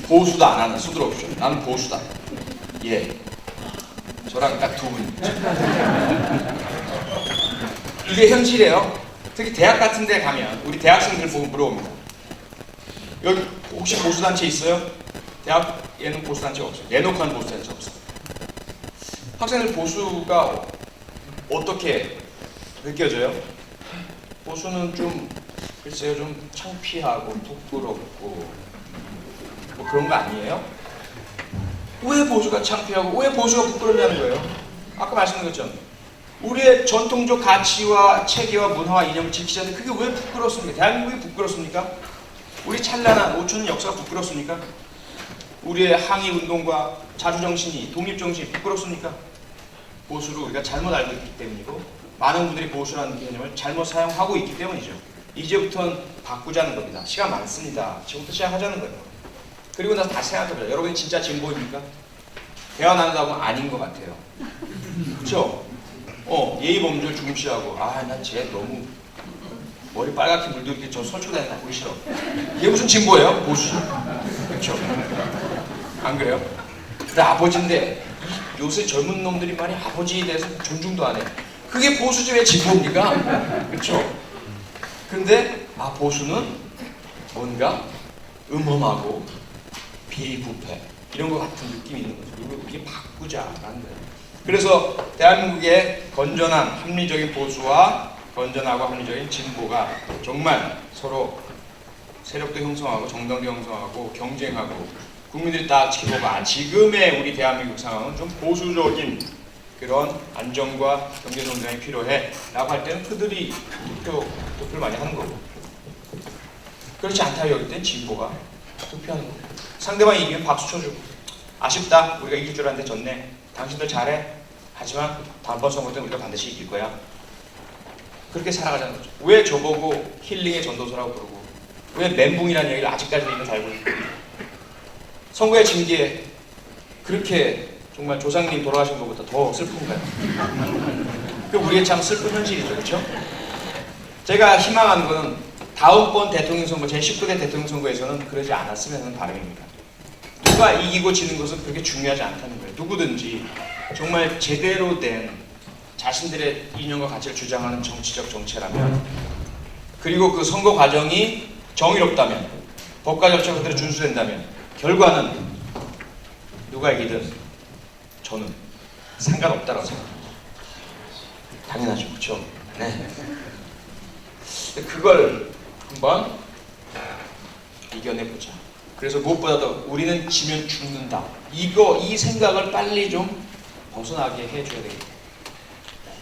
B: 보수도 안 하는 수들 없죠. 나는 보수다. 예. 저랑 딱 두 분. 이게 현실이에요. 특히 대학 같은 데 가면 우리 대학생들 보고 물어봅니다. 여기 혹시 보수단체 있어요? 대학에는 보수단체가 없어요. 내놓고 하는 보수단체 없어요. 학생들 보수가 어떻게 느껴져요? 보수는 좀 글쎄요, 좀 창피하고 부끄럽고 뭐 그런 거 아니에요? 왜 보수가 창피하고 왜 보수가 부끄럽냐는 거예요. 아까 말씀드렸죠. 우리의 전통적 가치와 체계와 문화와 이념을 지키자는데 그게 왜 부끄럽습니까? 대한민국이 부끄럽습니까? 우리 찬란한 5천년 역사가 부끄럽습니까? 우리의 항의 운동과 자주정신이, 독립정신이 부끄럽습니까? 보수를 우리가 잘못 알고 있기 때문이고 많은 분들이 보수라는 개념을 잘못 사용하고 있기 때문이죠. 이제부터는 바꾸자는 겁니다. 시간 많습니다. 지금부터 시작하자는 거예요. 그리고 나서 다시 생각해보자. 여러분이 진짜 진보입니까? 대화 나누다 보면 아닌 것 같아요. 그렇죠? 예의 범절 중시하고 난 쟤 너무 머리 빨갛게 물도 이렇게 저 설치고 다니는 거 보기 싫어. 얘 무슨 진보예요? 보수. 그렇죠? 안 그래요? 근데 아버지인데 요새 젊은 놈들이 말이 아버지에 대해서 존중도 안 해. 그게 보수지 왜 진보입니까? 그렇죠? 근데 보수는 뭔가 음험하고 비부패 이런 것 같은 느낌이 있는 거죠. 그리고 이게 바꾸자라는 거예요. 그래서 대한민국의 건전한 합리적인 보수와 건전하고 합리적인 진보가 정말 서로 세력도 형성하고 정당도 형성하고 경쟁하고 국민들이 다 지켜보고 지금의 우리 대한민국 상황은 좀 보수적인 그런 안정과 경제 성장이 필요해 라고 할 때는 그들이 투표를 많이 하는 거고, 그렇지 않다 여길 땐 진보가 투표하는 거고, 상대방이 이기면 박수 쳐주고 아쉽다 우리가 이길 줄 알았는데 졌네 당신들 잘해 하지만 다음번 선거 때 우리가 반드시 이길 거야. 그렇게 살아가자는 거죠. 왜 저보고 힐링의 전도서라고 부르고 왜 멘붕이라는 얘기를 아직까지도 이거 달고 있고, 선거의 징계에 그렇게 정말 조상님 돌아가신 것보다 더 슬픈가요? 그 우리의 참 슬픈 현실이죠. 그렇죠? 제가 희망하는 것은 다음번 대통령 선거, 제19대 대통령 선거에서는 그러지 않았으면 하는 바람입니다. 누가 이기고 지는 것은 그렇게 중요하지 않다는 거예요. 누구든지 정말 제대로 된 자신들의 이념과 가치를 주장하는 정치적 정체라면, 그리고 그 선거 과정이 정의롭다면, 법과 절차 그대로 준수된다면 결과는 누가 이기든 저는 상관없다고 생각합니다. 당연하죠. 그렇죠? 네. 그걸 한번 이겨내보자. 그래서 무엇보다도 우리는 지면 죽는다. 이 생각을 빨리 좀 벗어나게 해줘야 되겠다.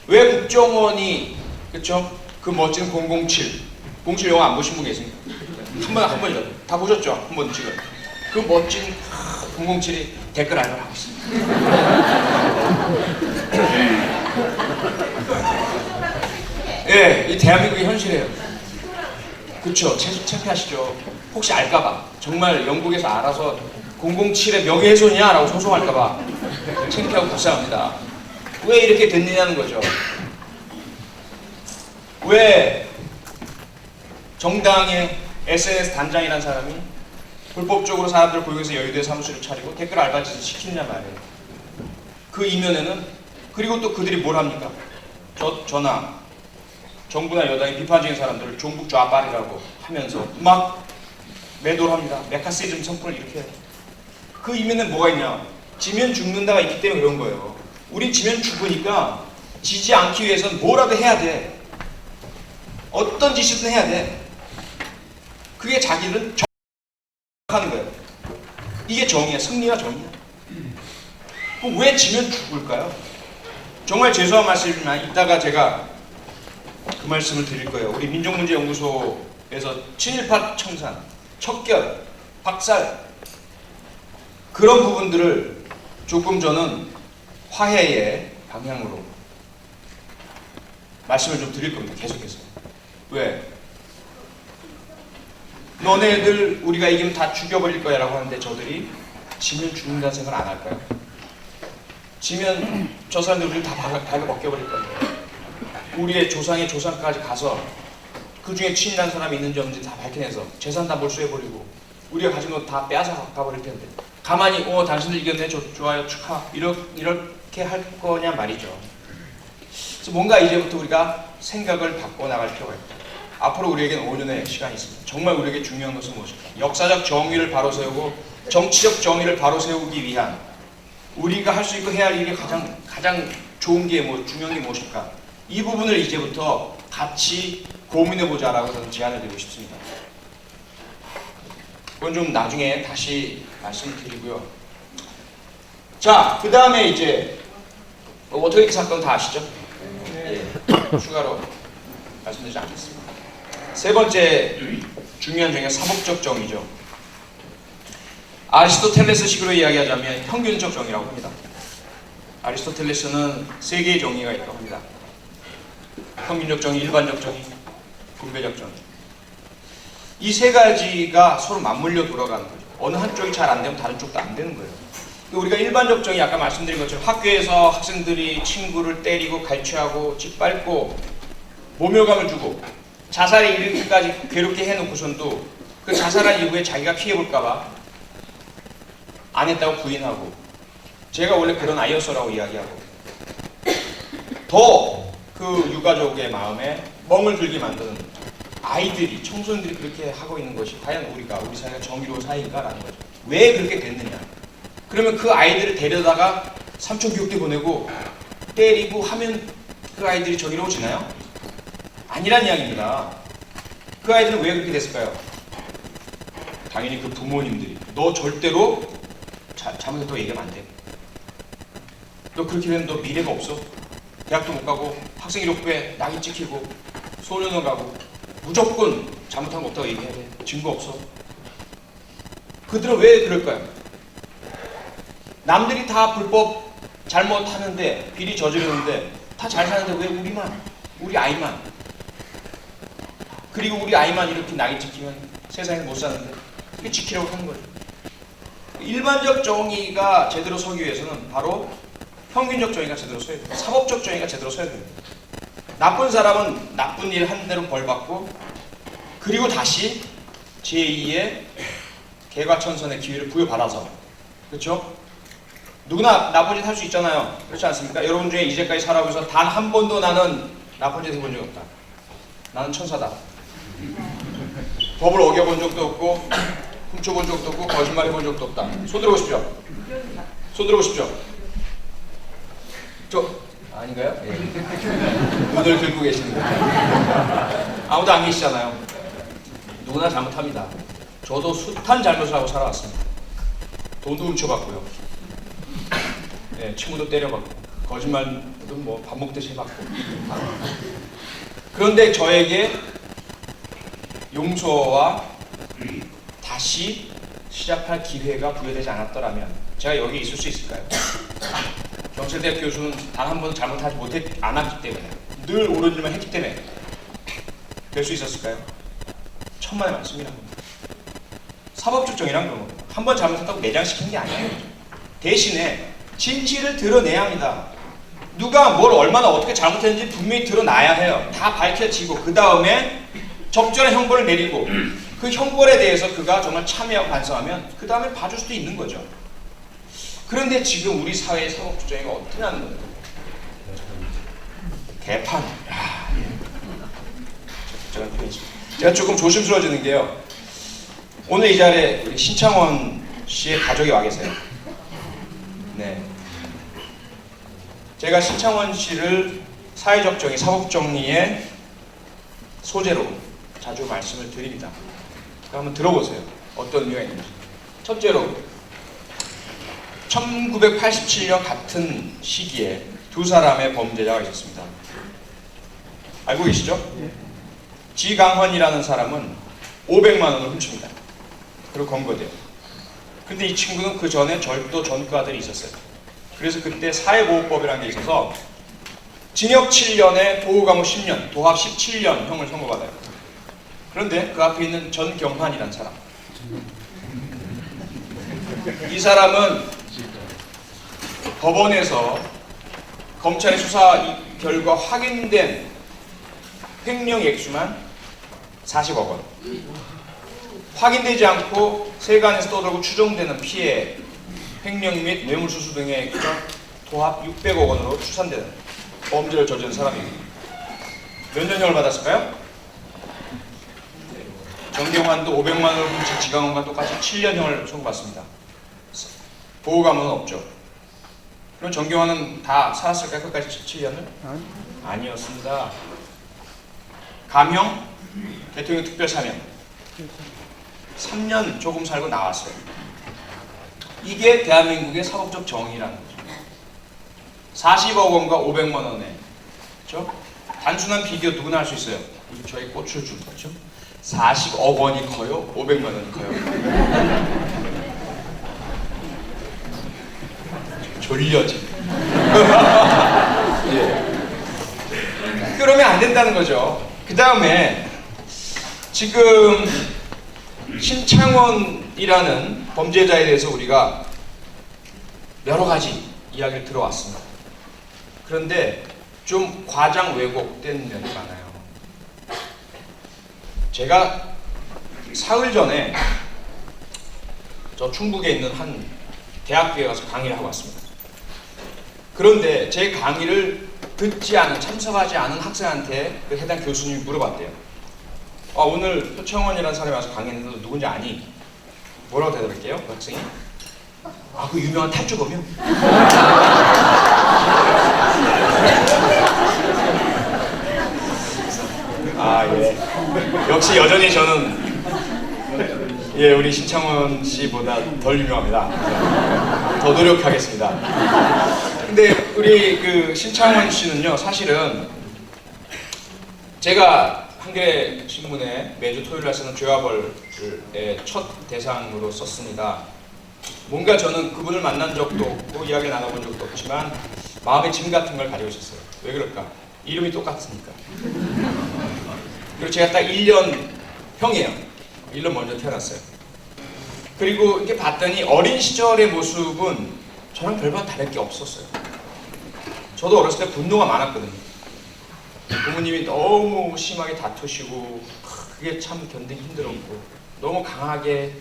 B: 왜 국정원이, 그쵸? 그 멋진 007 영화 안 보신 분 계십니까? 한 번이라도 다 보셨죠? 한 번씩은. 그 멋진 007이 댓글 알바를 하고 있습니다. 예, 이 대한민국의 현실이에요. 그쵸? 창피하시죠? 혹시 알까봐, 정말 영국에서 알아서 007의 명예훼손이야? 라고 소송할까봐 창피하고 불쌍합니다. 왜 이렇게 됐느냐는 거죠. 왜 정당의 SNS 단장이라는 사람이 불법적으로 사람들을 고용해서 여의도에 사무실을 차리고 댓글 알바짓을 시키느냐 말이에요. 그 이면에는, 그리고 또 그들이 뭘 합니까? 저나 정부나 여당의 비판적인 사람들을 종북 좌빨이라고 하면서 막 매도를 합니다. 메카시즘 성분을 일으켜요. 그 이면에는 뭐가 있냐? 지면 죽는다가 있기 때문에 그런 거예요. 우린 지면 죽으니까 지지 않기 위해서는 뭐라도 해야 돼. 어떤 짓이든 해야 돼. 그게 자기는 정하는 거예요. 이게 정의야. 승리와 정의야. 그럼 왜 지면 죽을까요? 정말 죄송한 말씀이지만 이따가 제가 그 말씀을 드릴 거예요. 우리 민족문제연구소에서 친일파 청산, 척결, 박살, 그런 부분들을 조금 저는 화해의 방향으로 말씀을 좀 드릴 겁니다. 계속해서. 왜? 너네들 우리가 이기면 다 죽여버릴 거야 라고 하는데 저들이 지면 죽는다는 생각을 안 할까요? 지면 저 사람들 우리를 다 발가 벗겨버릴 거예요. 우리의 조상의 조상까지 가서 그 중에 친일한 사람이 있는지 없는지 다 밝혀내서 재산 다 몰수해버리고 우리가 가진 거 다 빼앗아 가버릴 텐데 가만히 당신들 이겼네 좋아요 축하 이렇게 할 거냐 말이죠. 그래서 뭔가 이제부터 우리가 생각을 바꿔나갈 필요가 있다. 앞으로 우리에게는 5년의 시간이 있습니다. 정말 우리에게 중요한 것은 무엇일까? 역사적 정의를 바로 세우고 정치적 정의를 바로 세우기 위한 우리가 할 수 있고 해야 할 일이 가장 좋은 게 중요한 게 무엇일까? 이 부분을 이제부터 같이 고민해보자라고 저는 제안을 드리고 싶습니다. 그건 좀 나중에 다시 말씀드리고요. 자, 그 다음에 이제 워터게이트 사건 다 아시죠? 예, 추가로 말씀드리지 않겠습니다. 세 번째 중요한 정의가 사법적 정의죠. 아리스토텔레스식으로 이야기하자면 평균적 정의라고 합니다. 아리스토텔레스는 세 개의 정의가 있다고 합니다. 평균적 정의, 일반적 정의, 분배적 정의. 이 세 가지가 서로 맞물려 돌아가는 거죠. 어느 한쪽이 잘 안 되면 다른 쪽도 안 되는 거예요. 우리가 일반적 정의 아까 말씀드린 것처럼 학교에서 학생들이 친구를 때리고 갈취하고 짓밟고 모멸감을 주고 자살에 이르기까지 괴롭게 해놓고선도 그 자살한 이후에 자기가 피해볼까봐 안 했다고 부인하고 제가 원래 그런 아이였어라고 이야기하고 더 그 유가족의 마음에 멍을 들게 만드는 아이들이 청소년들이 그렇게 하고 있는 것이 과연 우리 사회가 정의로운 사회인가라는 거죠. 왜 그렇게 됐느냐. 그러면 그 아이들을 데려다가 삼촌교육대 보내고 때리고 하면 그 아이들이 정의로워지나요? 아니란 이야기입니다. 그 아이들은 왜 그렇게 됐을까요? 당연히 그 부모님들이 너 절대로 잘못했다고 얘기하면 안 돼. 너 그렇게 되면 너 미래가 없어. 대학도 못 가고 학생이력부에 낙인 찍히고 소년원 가고 무조건 잘못한 거 없다고 얘기해야 돼. 증거 없어. 그들은 왜 그럴까요? 남들이 다 불법 잘못하는데 비리 저지르는데 다 잘 사는데 왜 우리만, 우리 아이만, 그리고 우리 아이만 이렇게 낙인 찍히면 세상에 못 사는데 그게 지키려고 하는 거죠. 일반적 정의가 제대로 서기 위해서는 바로 평균적 정의가 제대로 서야 돼요. 사법적 정의가 제대로 서야 돼요. 나쁜 사람은 나쁜 일 한 대로 벌 받고 그리고 다시 제2의 개과천선의 기회를 부여받아서, 그렇죠? 누구나 나쁜 짓 할 수 있잖아요. 그렇지 않습니까? 여러분 중에 이제까지 살아오면서 단 한 번도 나는 나쁜 짓 해본 적이 없다. 나는 천사다. 법을 어겨본 적도 없고 훔쳐본 적도 없고 거짓말 해본 적도 없다. 손 들어보십시오. 손 들어보십시오. 저 아닌가요? 예. 눈을 긁고 계시는 거예요. 아무도 안 계시잖아요. 누구나 잘못합니다. 저도 숱한 잘못을 하고 살아왔습니다. 돈도 훔쳐봤고요. 예, 친구도 때려봤고 거짓말도 뭐 밥 먹듯이 해봤고. 그런데 저에게 용서와 다시 시작할 기회가 부여되지 않았더라면 제가 여기 있을 수 있을까요? 경찰대학 교수는 단 한 번도 잘못하지 않았기 때문에 늘 옳은 일만 했기 때문에 될 수 있었을까요? 천만의 말씀이라는 겁니다. 사법적 정의란 그런 겁니다. 한 번 잘못했다고 매장시키는 게 아니에요. 대신에 진실을 드러내야 합니다. 누가 뭘 얼마나 어떻게 잘못했는지 분명히 드러나야 해요. 다 밝혀지고 그 다음에 적절한 형벌을 내리고 그 형벌에 대해서 그가 정말 참여하고 반성하면 그 다음에 봐줄 수도 있는 거죠. 그런데 지금 우리 사회의 사법적 정의가 어떻게 하는 거예요? 개판. 제가 조금 조심스러워지는 게요. 오늘 이 자리에 우리 신창원 씨의 가족이 와 계세요. 네. 제가 신창원 씨를 사회적 정의, 사법 정의의 소재로 자주 말씀을 드립니다. 한번 들어보세요. 어떤 의미가 있는지. 첫째로 1987년 같은 시기에 두 사람의 범죄자가 있었습니다. 알고 계시죠? 지강헌이라는 사람은 500만 원을 훔칩니다. 그리고 검거돼요. 근데 이 친구는 그 전에 절도 전과들이 있었어요. 그래서 그때 사회보호법이라는 게 있어서 징역 7년에 보호감호 10년, 도합 17년 형을 선고받아요. 그런데 그 앞에 있는 전경환이라는 사람, 이 사람은 법원에서 검찰의 수사 결과 확인된 횡령 액수만 40억 원, 확인되지 않고 세간에서 떠돌고 추정되는 피해, 횡령 및 뇌물수수 등의 액수가 도합 600억 원으로 추산되는 범죄를 저지른 사람입니다. 몇 년형을 받았을까요? 정경환도 500만 원을 훔친 지강헌과 똑같이 7년형을 선고받습니다. 보호감은 없죠. 그럼 정경환은 다 살았을까요? 끝까지 7년을? 아니었습니다. 감형, 대통령 특별사면 3년 조금 살고 나왔어요. 이게 대한민국의 사법적 정의라는 거죠. 40억 원과 500만 원에, 그렇죠? 단순한 비교 누구나 할 수 있어요. 저희 꽃을 준 거죠. 40억 원이 커요? 500만 원이 커요? 졸려지. 예. 그러면 안 된다는 거죠. 그 다음에 지금 신창원이라는 범죄자에 대해서 우리가 여러 가지 이야기를 들어왔습니다. 그런데 좀 과장 왜곡된 면이 많아요. 제가 사흘 전에 저 충북에 있는 한 대학교에 가서 강의를 하고 왔습니다. 그런데 제 강의를 듣지 않은, 참석하지 않은 학생한테 그 해당 교수님이 물어봤대요. 오늘 표창원이라는 사람이 와서 강의했는데 누군지 아니? 뭐라고 대답할게요? 그 학생이? 그 유명한 탈주범이요? 예. 역시 여전히 저는 우리 신창원 씨보다 덜 유명합니다. 더 노력하겠습니다. 근데 우리 그 신창원 씨는요, 사실은 제가 한겨레 신문에 매주 토요일 날 쓰는 죄와벌의 첫 대상으로 썼습니다. 뭔가 저는 그분을 만난 적도 없고 이야기 나눠본 적도 없지만 마음의 짐 같은 걸 가지고 있었어요. 왜 그럴까? 이름이 똑같으니까. 그리고 제가 딱 1년 형이에요. 1년 먼저 태어났어요. 그리고 이렇게 봤더니 어린 시절의 모습은 저랑 별반 다를 게 없었어요. 저도 어렸을 때 분노가 많았거든요. 부모님이 너무 심하게 다투시고 그게 참 견디기 힘들었고 너무 강하게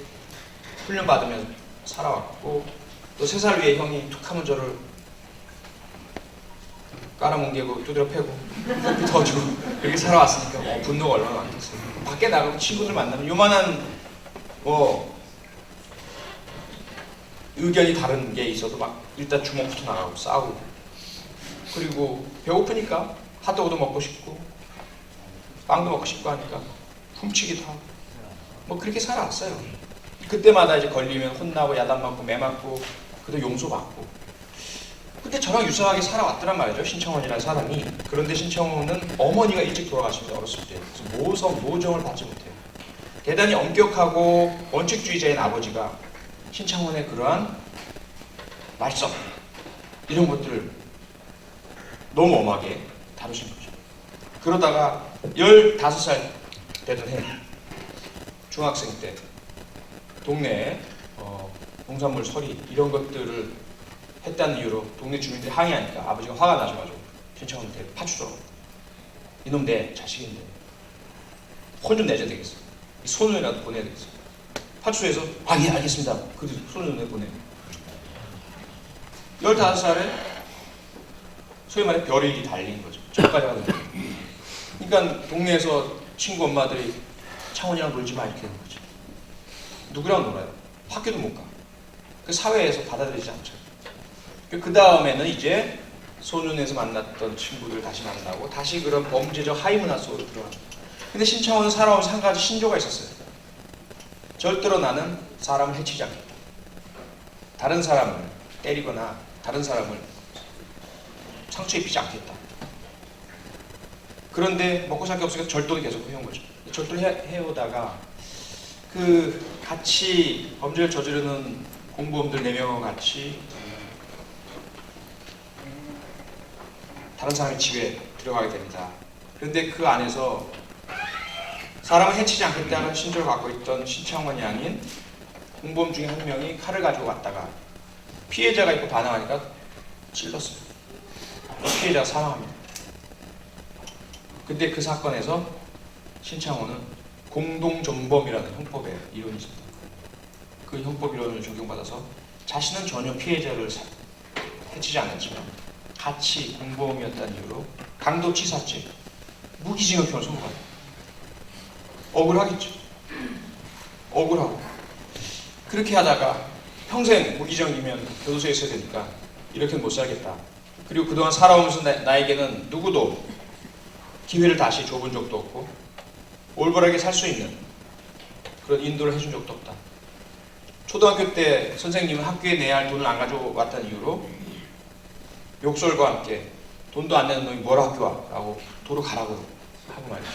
B: 훈련받으면서 살아왔고 또 3살 위에 형이 툭 하면 저를 깔아뭉개고 두드려 패고 더 주고 그렇게 살아왔으니까 분노가 얼마나 많겠어요. 밖에 나가고 친구들 만나면 요만한 의견이 다른 게 있어도 막 일단 주먹부터 나가고 싸우고 그리고 배고프니까 핫도그도 먹고 싶고 빵도 먹고 싶고 하니까 훔치기도 하고 그렇게 살아왔어요. 그때마다 이제 걸리면 혼나고 야단 맞고 매 맞고 그래도 용서받고 근데 저랑 유사하게 살아왔더란 말이죠. 신창원이라는 사람이. 그런데 신창원은 어머니가 일찍 돌아가십니다. 어렸을 때. 그래서 모정을 받지 못해요. 대단히 엄격하고 원칙주의자인 아버지가 신창원의 그러한 말썽 이런 것들을 너무 엄하게 다루신 거죠. 그러다가 15살 되던 해 중학생 때 동네에 농산물 서리 이런 것들을 했다는 이유로 동네 주민들이 항의하니까 아버지가 화가 나셔가지고 신창원한테 파출소로 이놈 내 자식인데 혼 좀 내줘야 되겠어. 이 손을이라도 보내야 되겠어. 파출소에서 예 알겠습니다. 그 손을 보내요. 15살에 소위 말해 별일이 달린 거죠. 저까지 가는 거예요. 그러니까 동네에서 친구 엄마들이 창원이랑 놀지 마 이렇게 하는 거죠. 누구랑 놀아요? 학교도 못 가. 그 사회에서 받아들이지 않죠. 그 다음에는 이제 소년에서 만났던 친구들 다시 만나고 다시 그런 범죄적 하이문화 속으로 들어가죠. 근데 신창원은 살아오면서 한 가지 신조가 있었어요. 절대로 나는 사람을 해치지 않겠다. 다른 사람을 때리거나 다른 사람을 상처 입히지 않겠다. 그런데 먹고 살 게 없으니까 절도를 계속 해온 거죠. 절도를 해오다가 그 같이 범죄를 저지르는 공범들 4명과 같이 다른 사람의 집에 들어가게 됩니다. 그런데 그 안에서 사람을 해치지 않겠다는 신조를 갖고 있던 신창원이 아닌 공범 중에 한 명이 칼을 가지고 왔다가 피해자가 있고 반항하니까 찔렀어요. 피해자가 사망합니다. 근데 그 사건에서 신창원은 공동전범이라는 형법의 이론이 있습니다. 그 형법 이론을 적용받아서 자신은 전혀 피해자를 해치지 않았지만 같이 공범이었다는 이유로 강도치사죄, 무기징역형을 선고받아요. 억울하겠죠. 억울하고 그렇게 하다가 평생 무기징역이면 교도소에 있어야 되니까 이렇게는 못 살겠다. 그리고 그동안 살아오면서 나에게는 누구도 기회를 다시 줘본 적도 없고 올바르게 살 수 있는 그런 인도를 해준 적도 없다. 초등학교 때 선생님은 학교에 내야 할 돈을 안 가져왔다는 이유로 욕설과 함께 돈도 안 내는 놈이 뭐라 학교 와? 라고 도로 가라고 하고 말이죠.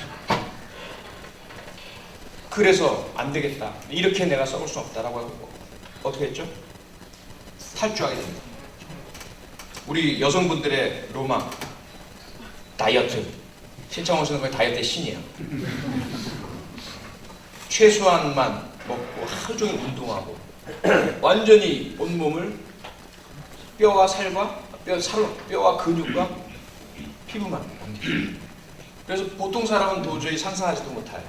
B: 그래서 안 되겠다. 이렇게 내가 썩을 수 없다라고 하고 어떻게 했죠? 탈주하게 됩니다. 우리 여성분들의 로망, 다이어트. 신창원 씨는 거의 다이어트의 신이에요. 최소한만 먹고 하루 종일 운동하고 완전히 온몸을 뼈와 살과 뼈와 근육과 피부만. 그래서 보통 사람은 도저히 상상하지도 못할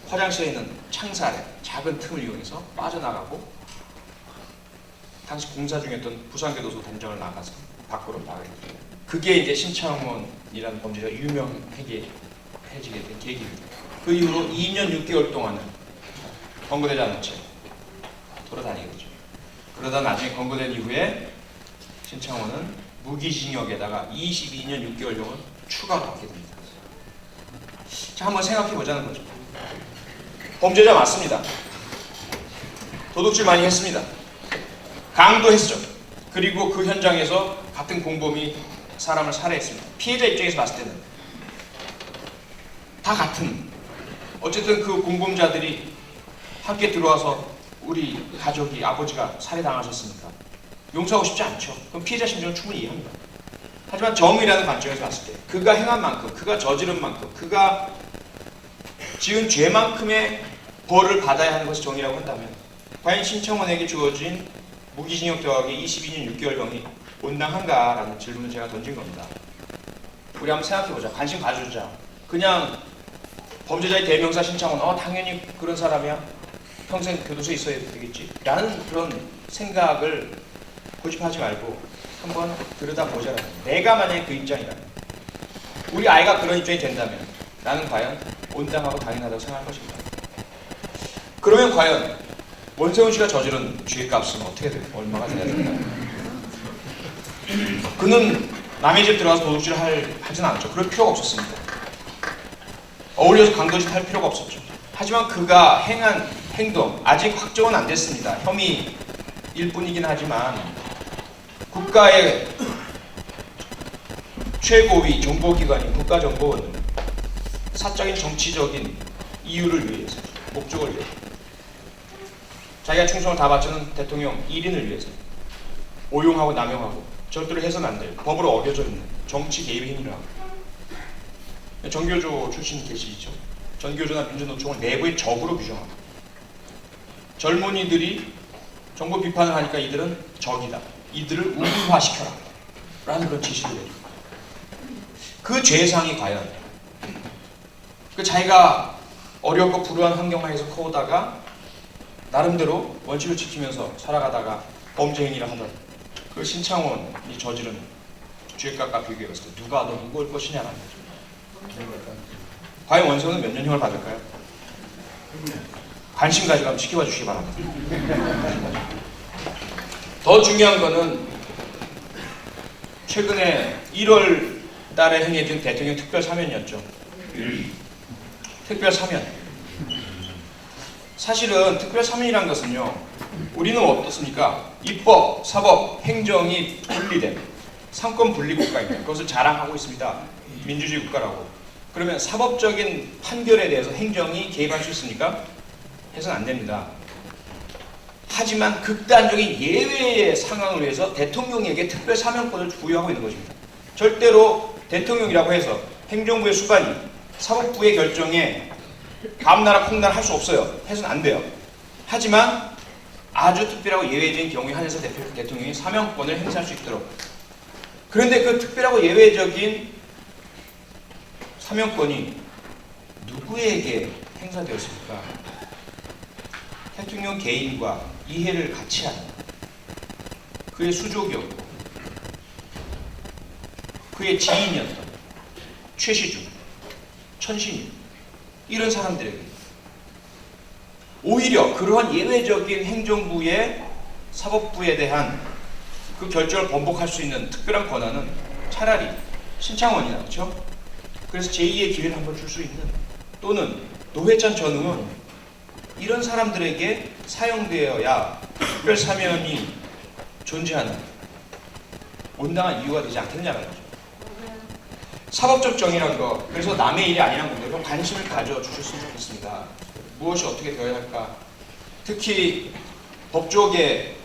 B: 화장실에 있는 창살에 작은 틈을 이용해서 빠져나가고 당시 공사 중이었던 부산교도소 단장을 나가서 밖으로 나가게 됩니다. 그게 이제 신창원이라는 범죄자가 유명해지게 된 계기입니다. 그 이후로 2년 6개월 동안은 검거되지 않은 채 돌아다니게 되죠. 그러다 나중에 검거된 이후에 신창원은 무기징역에다가 22년 6개월형을 추가로 받게 됩니다. 자, 한번 생각해 보자는 거죠. 범죄자 맞습니다. 도둑질 많이 했습니다. 강도했죠. 그리고 그 현장에서 같은 공범이 사람을 살해했습니다. 피해자 입장에서 봤을 때는 다 같은, 어쨌든 그 공범자들이 함께 들어와서 우리 가족이, 아버지가 살해당하셨으니까 용서하고 싶지 않죠. 그럼 피해자 심정을 충분히 이해합니다. 하지만 정의라는 관점에서 봤을 때 그가 행한 만큼, 그가 저지른 만큼, 그가 지은 죄만큼의 벌을 받아야 하는 것이 정의라고 한다면 과연 신창원에게 주어진 무기징역 더하기 22년 6개월형이 온당한가라는 질문을 제가 던진 겁니다. 우리 한번 생각해보자. 관심 가져주자. 그냥 범죄자의 대명사 신창원, 당연히 그런 사람이야. 평생 교도소에 있어야 되겠지. 라는 그런 생각을 고집하지 말고 한번 들여다보자라는 거예요. 내가 만약에 그 입장이라면, 우리 아이가 그런 입장이 된다면 나는 과연 온당하고 당연하다고 생각할 것인가. 그러면 과연 원세훈 씨가 저지른 죄값은 어떻게 될까? 얼마가 돼야 될까요? 그는 남의 집 들어가서 도둑질을 하진 않았죠. 그럴 필요가 없었습니다. 어울려서 강도짓 할 필요가 없었죠. 하지만 그가 행한 행동, 아직 확정은 안 됐습니다. 혐의일 뿐이긴 하지만 국가의 최고위 정보기관인 국가정보원은 사적인 정치적인 이유를 위해서, 목적을 위해서, 자기가 충성을 다 바치는 대통령 1인을 위해서 오용하고 남용하고 절대로 해서는 안 될, 법으로 어겨져 있는 정치 개입 행위를 하고, 전교조 출신 계시죠? 전교조나 민주노총을 내부의 적으로 규정하고, 젊은이들이 정부 비판을 하니까 이들은 적이다, 이들을 우물화시켜라 라는 그런 지시를 내죠. 그 죄상이 과연 그 자기가 어렵고 불우한 환경하에서 커오다가 나름대로 원칙을 지키면서 살아가다가 범죄 행위를 하던 그 신창원이 저지른 죄값과 비교해봤을 때 누가 더 무거울 것이냐라는 거죠. 과연 원세훈은 몇 년형을 받을까요? 관심 가지고 한번 지켜봐 주시기 바랍니다. 더 중요한 거는 최근에 1월 달에 행해진 대통령 특별 사면이었죠. 특별 사면. 사실은 특별 사면이라는 것은요, 우리는 어떻습니까? 입법, 사법, 행정이 분리된 상권 분리 국가입니다. 그것을 자랑하고 있습니다. 민주주의 국가라고. 그러면 사법적인 판결에 대해서 행정이 개입할 수 있습니까? 해서는 안 됩니다. 하지만 극단적인 예외의 상황을 위해서 대통령에게 특별 사면권을 부여하고 있는 것입니다. 절대로 대통령이라고 해서 행정부의 수반이 사법부의 결정에 감나라 콩나라 할 수 없어요. 해서는 안 돼요. 하지만 아주 특별하고 예외적인 경우에 한해서 대통령이 사면권을 행사할 수 있도록. 그런데 그 특별하고 예외적인 사면권이 누구에게 행사되었습니까? 대통령 개인과 이해를 같이 하는 그의 수족이었고 그의 지인이었던 최시중, 천신유 이런 사람들에게 오히려 그러한 예외적인 행정부의 사법부에 대한 그 결정을 번복할 수 있는 특별한 권한은 차라리 신창원이나, 그렇죠? 그래서 제2의 기회를 한번 줄 수 있는, 또는 노회찬 전 의원 이런 사람들에게 사용되어야 특별 사면이 존재하는 온당한 이유가 되지 않겠느냐는 거죠. 사법적 정의라는 거, 그래서 남의 일이 아니라는 건데 좀 관심을 가져주셨으면 좋겠습니다. 무엇이 어떻게 되어야 할까? 특히 법조계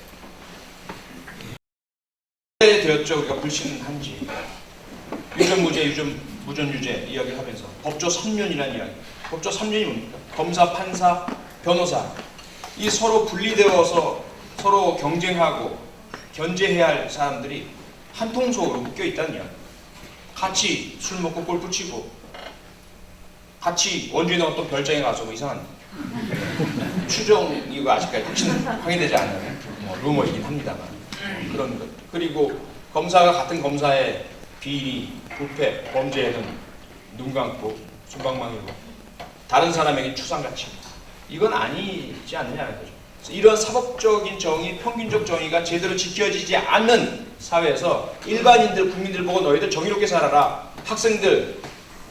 B: 되었죠. 우리가 불신한지 유전무죄, 무전유죄 이야기를 하면서 법조 3륜이라는 이야기. 법조 3륜이 뭡니까? 검사, 판사, 변호사 이 서로 분리되어서 서로 경쟁하고 견제해야 할 사람들이 한 통속으로 묶여 있다는 이야기. 같이 술 먹고 골프 치고 같이 원주에 어떤 별장에 가서 뭐 이상한 추정이고 아직까지 확인되지 않은 루머이긴 합니다만 그런 것. 그리고 검사가 같은 검사의 비리, 부패, 범죄에는 눈 감고 순방망이고 다른 사람에게 추상같이 이건 아니지 않느냐는 거죠. 이런 사법적인 정의, 평균적 정의가 제대로 지켜지지 않는 사회에서 일반인들, 국민들 보고 너희들 정의롭게 살아라. 학생들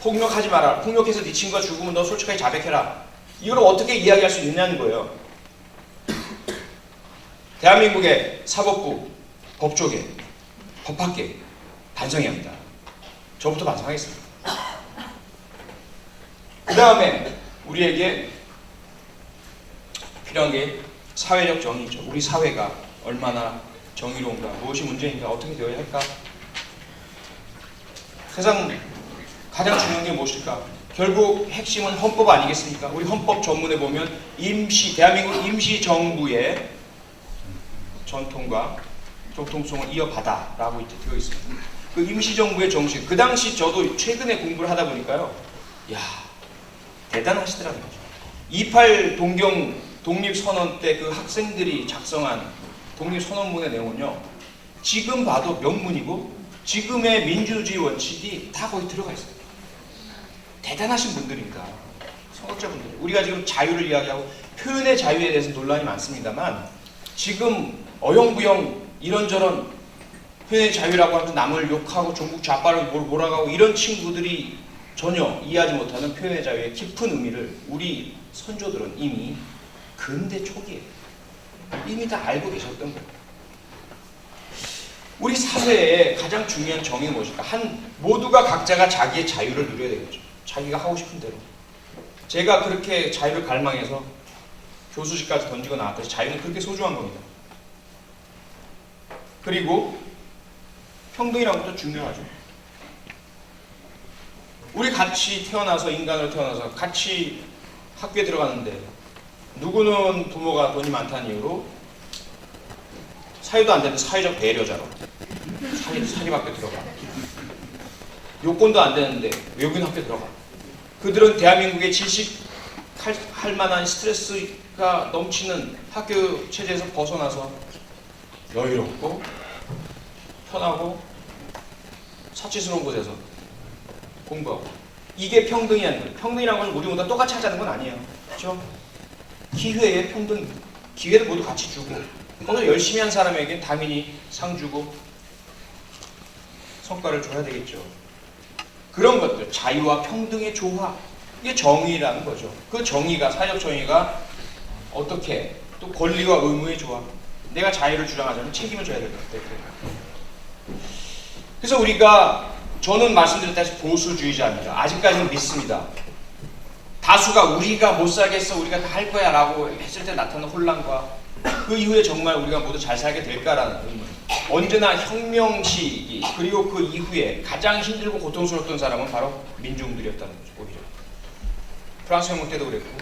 B: 폭력하지 마라. 폭력해서 네 친구가 죽으면 너 솔직하게 자백해라. 이걸 어떻게 이야기할 수 있느냐는 거예요. 대한민국의 사법부, 법조계, 법학계 반성해야 합니다. 저부터 반성하겠습니다. 그 다음에 우리에게 필요한 게 사회적 정의죠. 우리 사회가 얼마나 정의로운가, 무엇이 문제인가, 어떻게 되어야 할까? 세상 가장 중요한 게 무엇일까? 결국 핵심은 헌법 아니겠습니까? 우리 헌법 전문에 보면 대한민국 임시정부의 전통과 정통성을 이어받아라고 되어 있습니다. 그 임시정부의 정신, 그 당시 저도 최근에 공부를 하다 보니까요, 이야 대단하시더라고요. 28 독립선언 때 그 학생들이 작성한 독립선언문의 내용은요, 지금 봐도 명문이고 지금의 민주주의 원칙이 다 거기 들어가 있어요. 대단하신 분들입니다. 성학자분들. 우리가 지금 자유를 이야기하고 표현의 자유에 대해서 논란이 많습니다만 지금 어영부영 이런저런 표현의 자유라고 하면서 남을 욕하고 종북 좌파를 몰아가고 이런 친구들이 전혀 이해하지 못하는 표현의 자유의 깊은 의미를 우리 선조들은 이미 근대 초기에 이미 다 알고 계셨던 거예요. 우리 사회의 가장 중요한 정의는 무엇일까? 모두가 각자가 자기의 자유를 누려야 되겠죠. 자기가 하고 싶은 대로. 제가 그렇게 자유를 갈망해서 교수직까지 던지고 나왔듯이 자유는 그렇게 소중한 겁니다. 그리고 평등이라는 것도 중요하죠. 우리 같이 태어나서 인간으로 태어나서 같이 학교에 들어갔는데 누구는 부모가 돈이 많다는 이유로 사회도 안 되는 사회적 배려자로 사립학교 들어가. 요건도 안 되는데 외국인 학교 들어가. 그들은 대한민국의 질식할 만한 스트레스가 넘치는 학교 체제에서 벗어나서 여유롭고 편하고 사치스러운 곳에서 공부하고. 이게 평등이라는 거예요. 평등이라는 건 우리 모두 똑같이 하자는 건 아니에요. 그렇죠? 기회의 평등입니다. 기회를 모두 같이 주고 거기서 열심히 한 사람에게 당연히 상 주고 성과를 줘야 되겠죠. 그런 것들, 자유와 평등의 조화, 이게 정의라는 거죠. 그 정의가, 사회적 정의가 어떻게 또 권리와 의무의 조화, 내가 자유를 주장하자면 책임을 져야 될 것 같아요. 그래서 저는 말씀드렸다시피 보수주의자입니다. 아직까지는 믿습니다. 다수가 우리가 못 살겠어, 우리가 다 할 거야 라고 했을 때 나타나는 혼란과 그 이후에 정말 우리가 모두 잘 살게 될까라는 의문. 언제나 혁명 시기 그리고 그 이후에 가장 힘들고 고통스러웠던 사람은 바로 민중들이었다는 거죠. 오히려 프랑스 혁명 때도 그랬고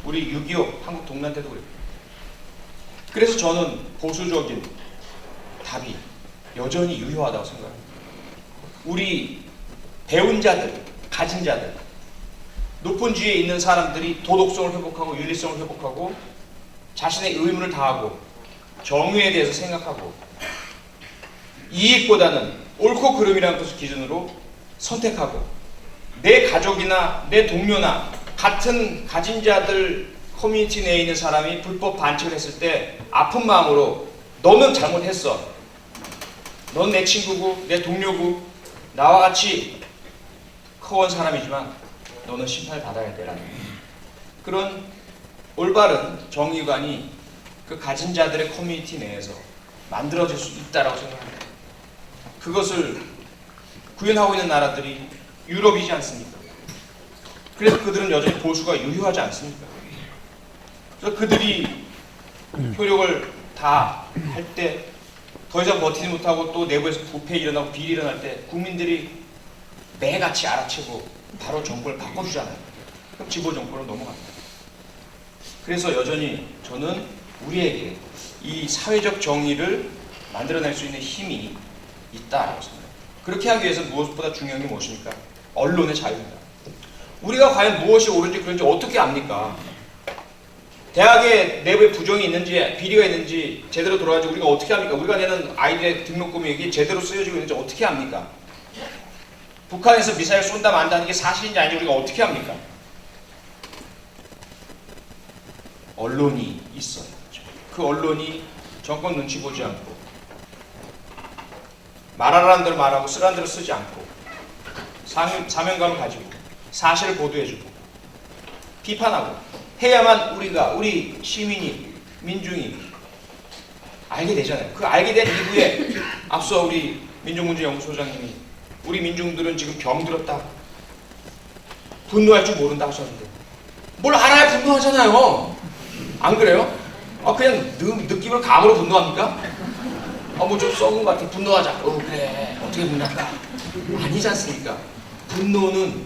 B: 우리 6.25 한국 동란 때도 그랬고. 그래서 저는 보수적인 답이 여전히 유효하다고 생각합니다. 우리 배운 자들, 가진 자들, 높은 지위에 있는 사람들이 도덕성을 회복하고 윤리성을 회복하고 자신의 의무를 다하고 정의에 대해서 생각하고 이익보다는 옳고 그름이라는 것을 기준으로 선택하고 내 가족이나 내 동료나 같은 가진 자들 커뮤니티 내에 있는 사람이 불법 반칙을 했을 때 아픈 마음으로 너는 잘못했어. 넌 내 친구고 내 동료고 나와 같이 커온 사람이지만 너는 심판을 받아야 되라는 그런 올바른 정의관이 그 가진 자들의 커뮤니티 내에서 만들어질 수 있다고 생각합니다. 그것을 구현하고 있는 나라들이 유럽이지 않습니까? 그래서 그들은 여전히 보수가 유효하지 않습니까? 그래서 그들이 효력을 다 할 때 더 이상 버티지 못하고 또 내부에서 부패 일어나고 비리 일어날 때 국민들이 매같이 알아채고 바로 정권을 바꿔주잖아요. 그럼 지보 정권으로 넘어갑니다. 그래서 여전히 저는 우리에게 이 사회적 정의를 만들어낼 수 있는 힘이 있다라고 생각합니다. 그렇게 하기 위해서 무엇보다 중요한 게 무엇입니까? 언론의 자유입니다. 우리가 과연 무엇이 옳은지 그런지 어떻게 압니까? 대학의 내부에 부정이 있는지 비리가 있는지 제대로 돌아가는지 우리가 어떻게 합니까? 우리가 내는 아이들의 등록금이 제대로 쓰여지고 있는지 어떻게 합니까? 북한에서 미사일 쏜다 만다는 게 사실인지 아닌지 우리가 어떻게 합니까? 언론이 있어요. 그 언론이 정권 눈치 보지 않고 말하라는 대로 말하고 쓰라는 대로 쓰지 않고 사명감을 가지고 사실을 보도해주고 비판하고 해야만 우리 시민이 민중이 알게 되잖아요. 그 알게 된 이후에 앞서 우리 민족문제연구소장님이 우리 민중들은 지금 병들었다, 분노할 줄 모른다 하셨는데 뭘 알아야 분노하잖아요. 안 그래요? 그냥 느낌을 감으로 분노합니까? 뭐 좀 썩은 것 같아. 분노하자. 그래. 어떻게 분노할까? 아니지 않습니까? 분노는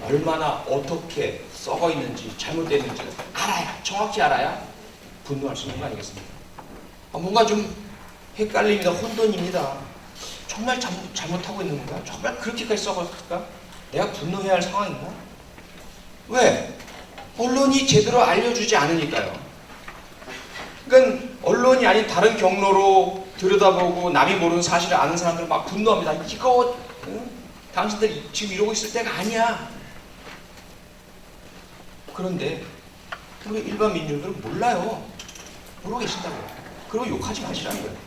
B: 얼마나 어떻게 썩어 있는지 잘못되어 있는지 알아야, 정확히 알아야 분노할 수 있는 거 아니겠습니까? 뭔가 좀 헷갈립니다. 혼돈입니다. 정말 잘못하고 있는 건가? 정말 그렇게까지 썩었을까? 내가 분노해야 할 상황인가? 왜? 언론이 제대로 알려주지 않으니까요. 그러니까 언론이 아닌 다른 경로로 들여다보고 남이 모르는 사실을 아는 사람들 막 분노합니다. 이거 당신들 지금 이러고 있을 때가 아니야. 그런데 우리 일반 민중들은 몰라요. 모르고 계신다고요. 그리고 욕하지 마시라는 거예요.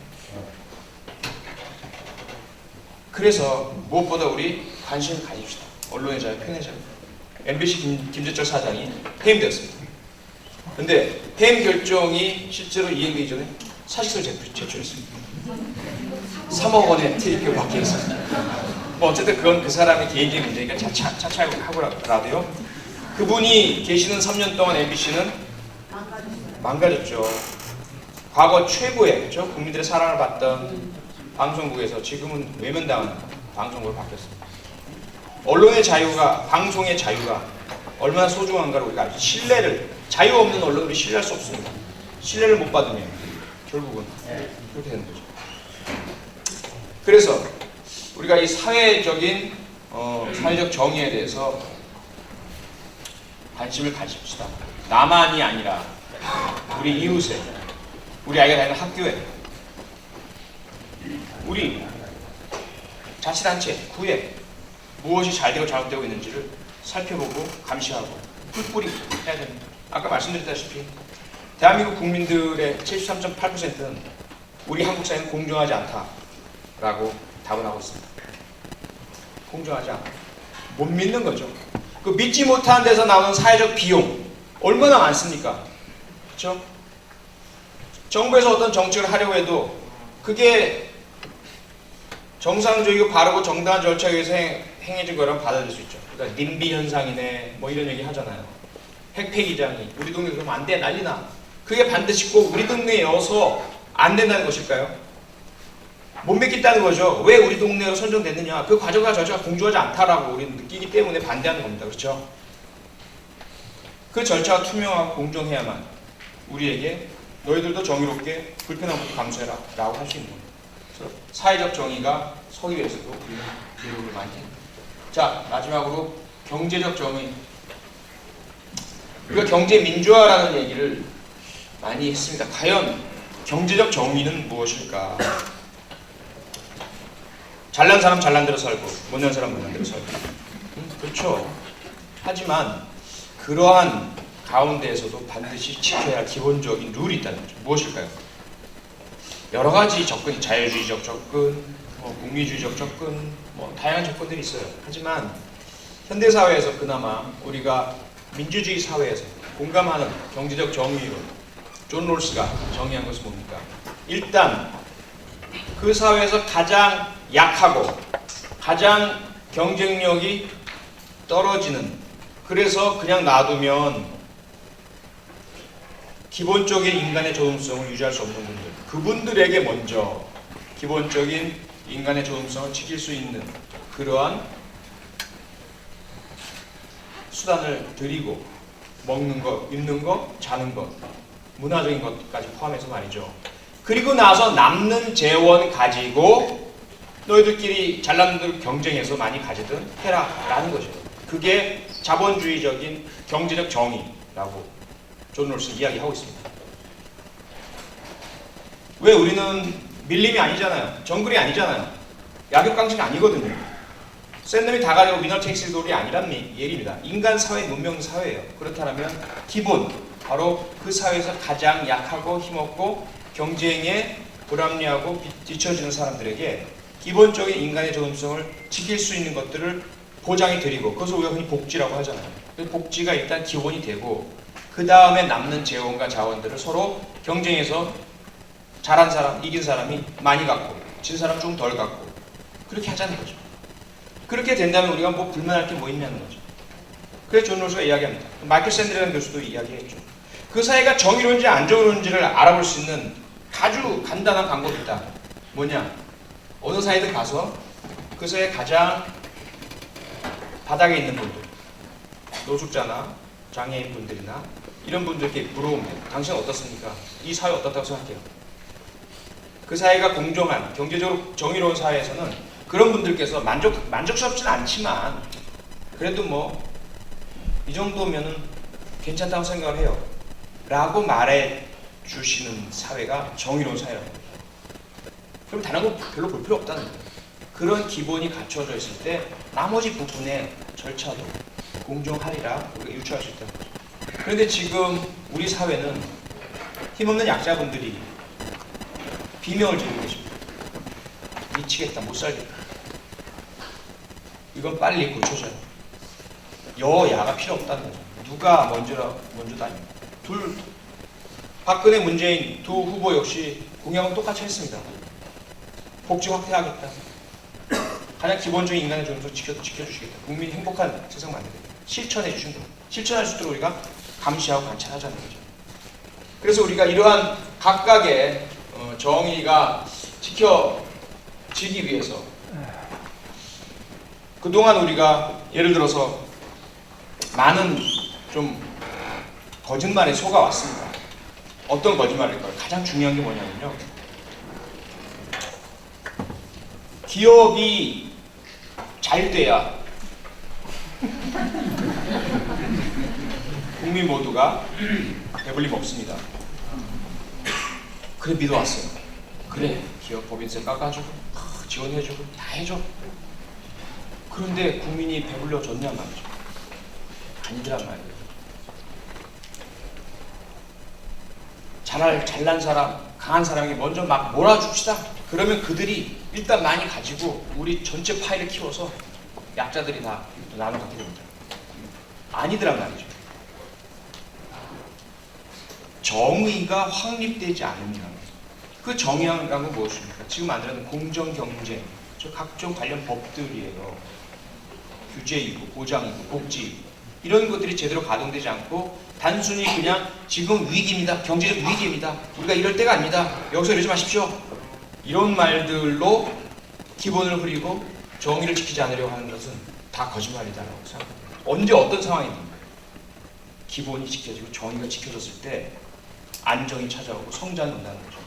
B: 그래서 무엇보다 우리 관심을 가집시다. 언론의 자유, 표현의 자유. MBC 김재철 사장이 해임되었습니다. 근데 해임 결정이 실제로 이행되기 전에 사직서를 제출했습니다. 3억 원의 퇴직금을 받기 위해서. 어쨌든 그건 그 사람의 개인적인 문제니까 차차하고라도요. 그분이 계시는 3년 동안 MBC는 망가졌죠. 과거 최고의, 그렇죠? 국민들의 사랑을 받던 방송국에서 지금은 외면당하는 방송국으로 바뀌었습니다. 언론의 자유가, 방송의 자유가 얼마나 소중한가를 우리가 알죠. 자유 없는 언론을 우리 신뢰할 수 없습니다. 신뢰를 못 받으면 결국은 그렇게 되는 거죠. 그래서 우리가 이 사회적 정의에 대해서 관심을 가집시다. 나만이 아니라 우리 이웃에, 우리 아이가 다니는 학교에, 우리 자치단체, 구에 무엇이 잘 되고 잘못되고 있는지를 살펴보고 감시하고 뿔뿔이 해야 됩니다. 아까 말씀드렸다시피 대한민국 국민들의 73.8%는 우리 한국 사회는 공정하지 않다라고 답을 하고 있습니다. 공정하지 않다. 못 믿는 거죠. 그 믿지 못하는 데서 나오는 사회적 비용 얼마나 많습니까? 그렇죠? 정부에서 어떤 정책을 하려고 해도 그게 정상적이고 바르고 정당한 절차에 의해서 행해진 거라면 받아들일 수 있죠. 그러니까 님비 현상이네 뭐 이런 얘기 하잖아요. 핵폐기장이 우리 동네 그러면 안 돼 난리나. 그게 반드시 꼭 우리 동네여서 안 된다는 것일까요? 못 믿겠다는 거죠. 왜 우리 동네로 선정됐느냐. 그 과정과 절차가 공정하지 않다라고 우리는 느끼기 때문에 반대하는 겁니다. 그렇죠? 그 절차가 투명하고 공정해야만 우리에게 너희들도 정의롭게 불편한 것도 감수해라 라고 할 수 있는 겁니다. 그래서 사회적 정의가 서기 위해서도 우리는 노력을 많이 합니다. 자, 마지막으로 경제적 정의. 우리가 경제 민주화라는 얘기를 많이 했습니다. 과연 경제적 정의는 무엇일까? 잘난 사람 잘난 대로 살고 못난 사람 못난 대로 살고 그렇죠. 하지만 그러한 가운데에서도 반드시 지켜야 할 기본적인 룰이 있다는 거죠. 무엇일까요? 여러 가지 접근이 자유주의적 접근, 공리주의적 접근, 다양한 접근들이 있어요. 하지만 현대사회에서 그나마 우리가 민주주의 사회에서 공감하는 경제적 정의로 존 롤스가 정의한 것은 뭡니까? 일단 그 사회에서 가장 약하고 가장 경쟁력이 떨어지는, 그래서 그냥 놔두면 기본적인 인간의 존엄성을 유지할 수 없는 분들, 그분들에게 먼저 기본적인 인간의 존엄성을 지킬 수 있는 그러한 수단을 드리고, 먹는 것, 입는 것, 자는 것, 문화적인 것까지 포함해서 말이죠. 그리고 나서 남는 재원 가지고 너희들끼리 잘난 놈들 경쟁해서 많이 가지든 해라 라는 거죠. 그게 자본주의적인 경제적 정의라고 존 롤슨 이야기하고 있습니다. 왜 우리는 밀림이 아니잖아요. 정글이 아니잖아요. 약육강식이 아니거든요. 센 놈이 다 가지고 위너 테이크스 돌이 아니란 얘기입니다. 인간 사회, 문명 사회예요. 그렇다면 기본, 바로 그 사회에서 가장 약하고 힘없고 경쟁에 불합리하고 뒤처지는 사람들에게 기본적인 인간의 존엄성을 지킬 수 있는 것들을 보장해 드리고, 그것을 우리가 흔히 복지라고 하잖아요. 그 복지가 일단 기본이 되고, 그 다음에 남는 재원과 자원들을 서로 경쟁해서 잘한 사람, 이긴 사람이 많이 갖고 진 사람 좀 덜 갖고 그렇게 하자는 거죠. 그렇게 된다면 우리가 뭐 불만할 게 뭐 있냐는 거죠. 그래서 존 롤스가 이야기합니다. 마이클 샌들이라는 교수도 이야기했죠. 그 사회가 정의로운지 안 정의로운지를 알아볼 수 있는 아주 간단한 방법이 있다. 뭐냐? 어느 사회든 가서 그 사회 가장 바닥에 있는 분들, 노숙자나 장애인 분들이나 이런 분들께 물어보면 당신은 어떻습니까? 이 사회 어떻다고 생각해요? 그 사회가 공정한, 경제적으로 정의로운 사회에서는 그런 분들께서 만족스럽지는 않지만 그래도 뭐 이 정도면은 괜찮다고 생각을 해요 라고 말해 주시는 사회가 정의로운 사회라는 거죠. 그럼 다른 거 별로 볼 필요 없다는 거예요. 그런 기본이 갖춰져 있을 때 나머지 부분의 절차도 공정하리라 우리가 유추할 수 있다는 거죠. 그런데 지금 우리 사회는 힘없는 약자분들이 비명을 지르고 계십니다. 미치겠다, 못 살겠다. 이건 빨리 고쳐져요. 여야가 필요 없다는 거죠. 누가 먼저다 아닙니다. 박근혜, 문재인 두 후보 역시 공약은 똑같이 했습니다. 복지 확대하겠다. 가장 기본적인 인간의 존엄을 지켜주시겠다. 국민이 행복한 세상 만들겠다. 실천해 주신 겁니다. 실천할 수 있도록 우리가 감시하고 관찰하자는 거죠. 그래서 우리가 이러한 각각의 정의가 지켜지기 위해서 그동안 우리가 예를 들어서 많은 좀 거짓말에 속아왔습니다. 어떤 거짓말일까요? 가장 중요한 게 뭐냐면요. 기업이 잘 돼야 국민 모두가 배불리 먹습니다. 그래 믿어왔어요. 그래 기업 법인세 깎아주고 지원해주고 다 해줘. 그런데 국민이 배불려졌냐 말이죠. 아니더란 말이에요. 잘난 사람, 강한 사람이 먼저 막 몰아줍시다. 그러면 그들이 일단 많이 가지고 우리 전체 파이를 키워서 약자들이 다 나눠 갖게 됩니다. 아니더란 말이죠. 정의가 확립되지 않으면 그 정의라는 건 무엇입니까? 지금 만들어낸 공정경제, 저 각종 관련 법들이에요. 규제이고 보장이고 복지 이런 것들이 제대로 가동되지 않고 단순히 그냥 지금 위기입니다. 경제적 위기입니다. 우리가 이럴 때가 아닙니다. 여기서 이러지 마십시오. 이런 말들로 기본을 흐리고 정의를 지키지 않으려고 하는 것은 다 거짓말이다라고 생각합니다. 언제 어떤 상황이든 기본이 지켜지고 정의가 지켜졌을 때 안정이 찾아오고 성장이 온다는 거죠.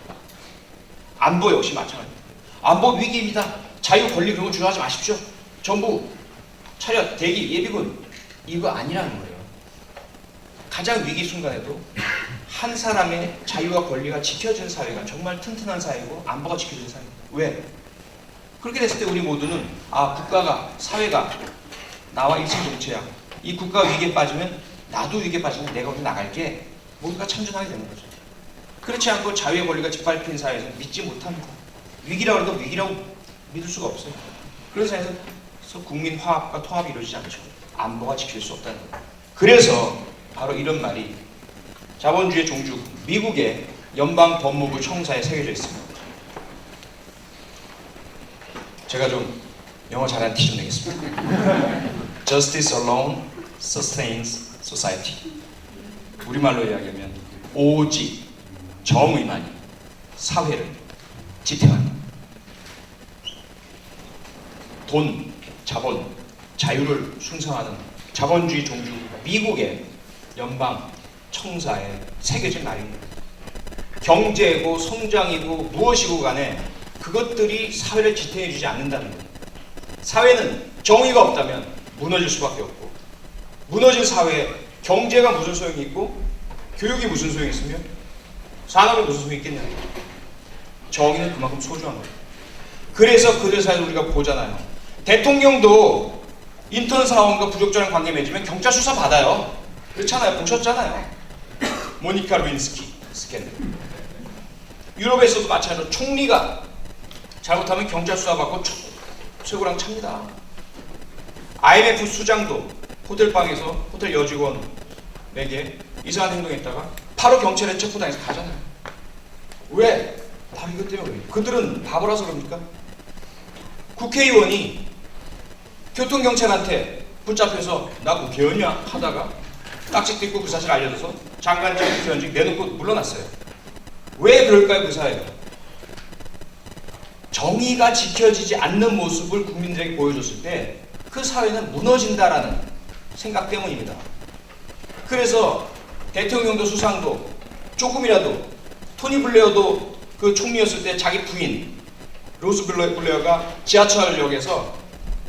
B: 안보 역시 마찬가지입니다. 안보 위기입니다. 자유, 권리 그런 거 주저하지 마십시오. 정부, 차렷, 대기, 예비군 이거 아니라는 거예요. 가장 위기 순간에도 한 사람의 자유와 권리가 지켜지는 사회가 정말 튼튼한 사회고 안보가 지켜지는 사회입니다. 왜? 그렇게 됐을 때 우리 모두는 국가가, 사회가 나와 일심동체야. 이 국가가 위기에 빠지면 나도 위기에 빠지면 내가 어디 나갈게. 모두가 참전하게 되는 거죠. 그렇지 않고 자유의 권리가 짓밟힌 사회에서는 믿지 못합니다. 위기라고 해도 위기라고 믿을 수가 없어요. 그런 사회에서 국민 화합과 통합이 이루어지지 않죠. 안보가 지킬 수 없다는 거예요. 그래서 바로 이런 말이 자본주의 종주 미국의 연방 법무부 청사에 새겨져 있습니다. 제가 좀 영어 잘하는 티 좀 내겠습니다. Justice alone sustains society. 우리말로 이야기하면 오직 정의만이 사회를 지탱한다. 돈, 자본, 자유를 숭상하는 자본주의 종주 미국의 연방 청사에 새겨진 말입니다. 경제고 성장이고 무엇이고 간에 그것들이 사회를 지탱해주지 않는다는 거예요. 사회는 정의가 없다면 무너질 수밖에 없고, 무너진 사회에 경제가 무슨 소용이 있고 교육이 무슨 소용이 있으며 산업이 무슨 소용이 있겠냐는 거예요. 정의는 그만큼 소중한 거예요. 그래서 그들 사이를 우리가 보잖아요. 대통령도 인턴 사원과 부적절한 관계 맺으면 경찰 수사 받아요. 그렇잖아요. 보셨잖아요. 모니카 루인스키 스캔들. 유럽에서도 마찬가지로 총리가 잘못하면 경찰 수사 받고 최고랑 찹니다. IMF 수장도 호텔방에서 호텔 여직원에게 이상한 행동했다가 바로 경찰에 체포당해서 가잖아요. 왜? 바로 이것 때문에 그래요. 그들은 바보라서 그럽니까? 국회의원이 교통경찰한테 붙잡혀서 나 국회의원이야 하다가 딱지 뜯고 그 사실 알려줘서 장관직 국회의원직 내놓고 물러났어요. 왜 그럴까요? 그 사회가 정의가 지켜지지 않는 모습을 국민들에게 보여줬을 때 그 사회는 무너진다라는 생각 때문입니다. 그래서 대통령도 수상도 조금이라도 토니 블레어도 그 총리였을 때 자기 부인 로스 블레어가 지하철역에서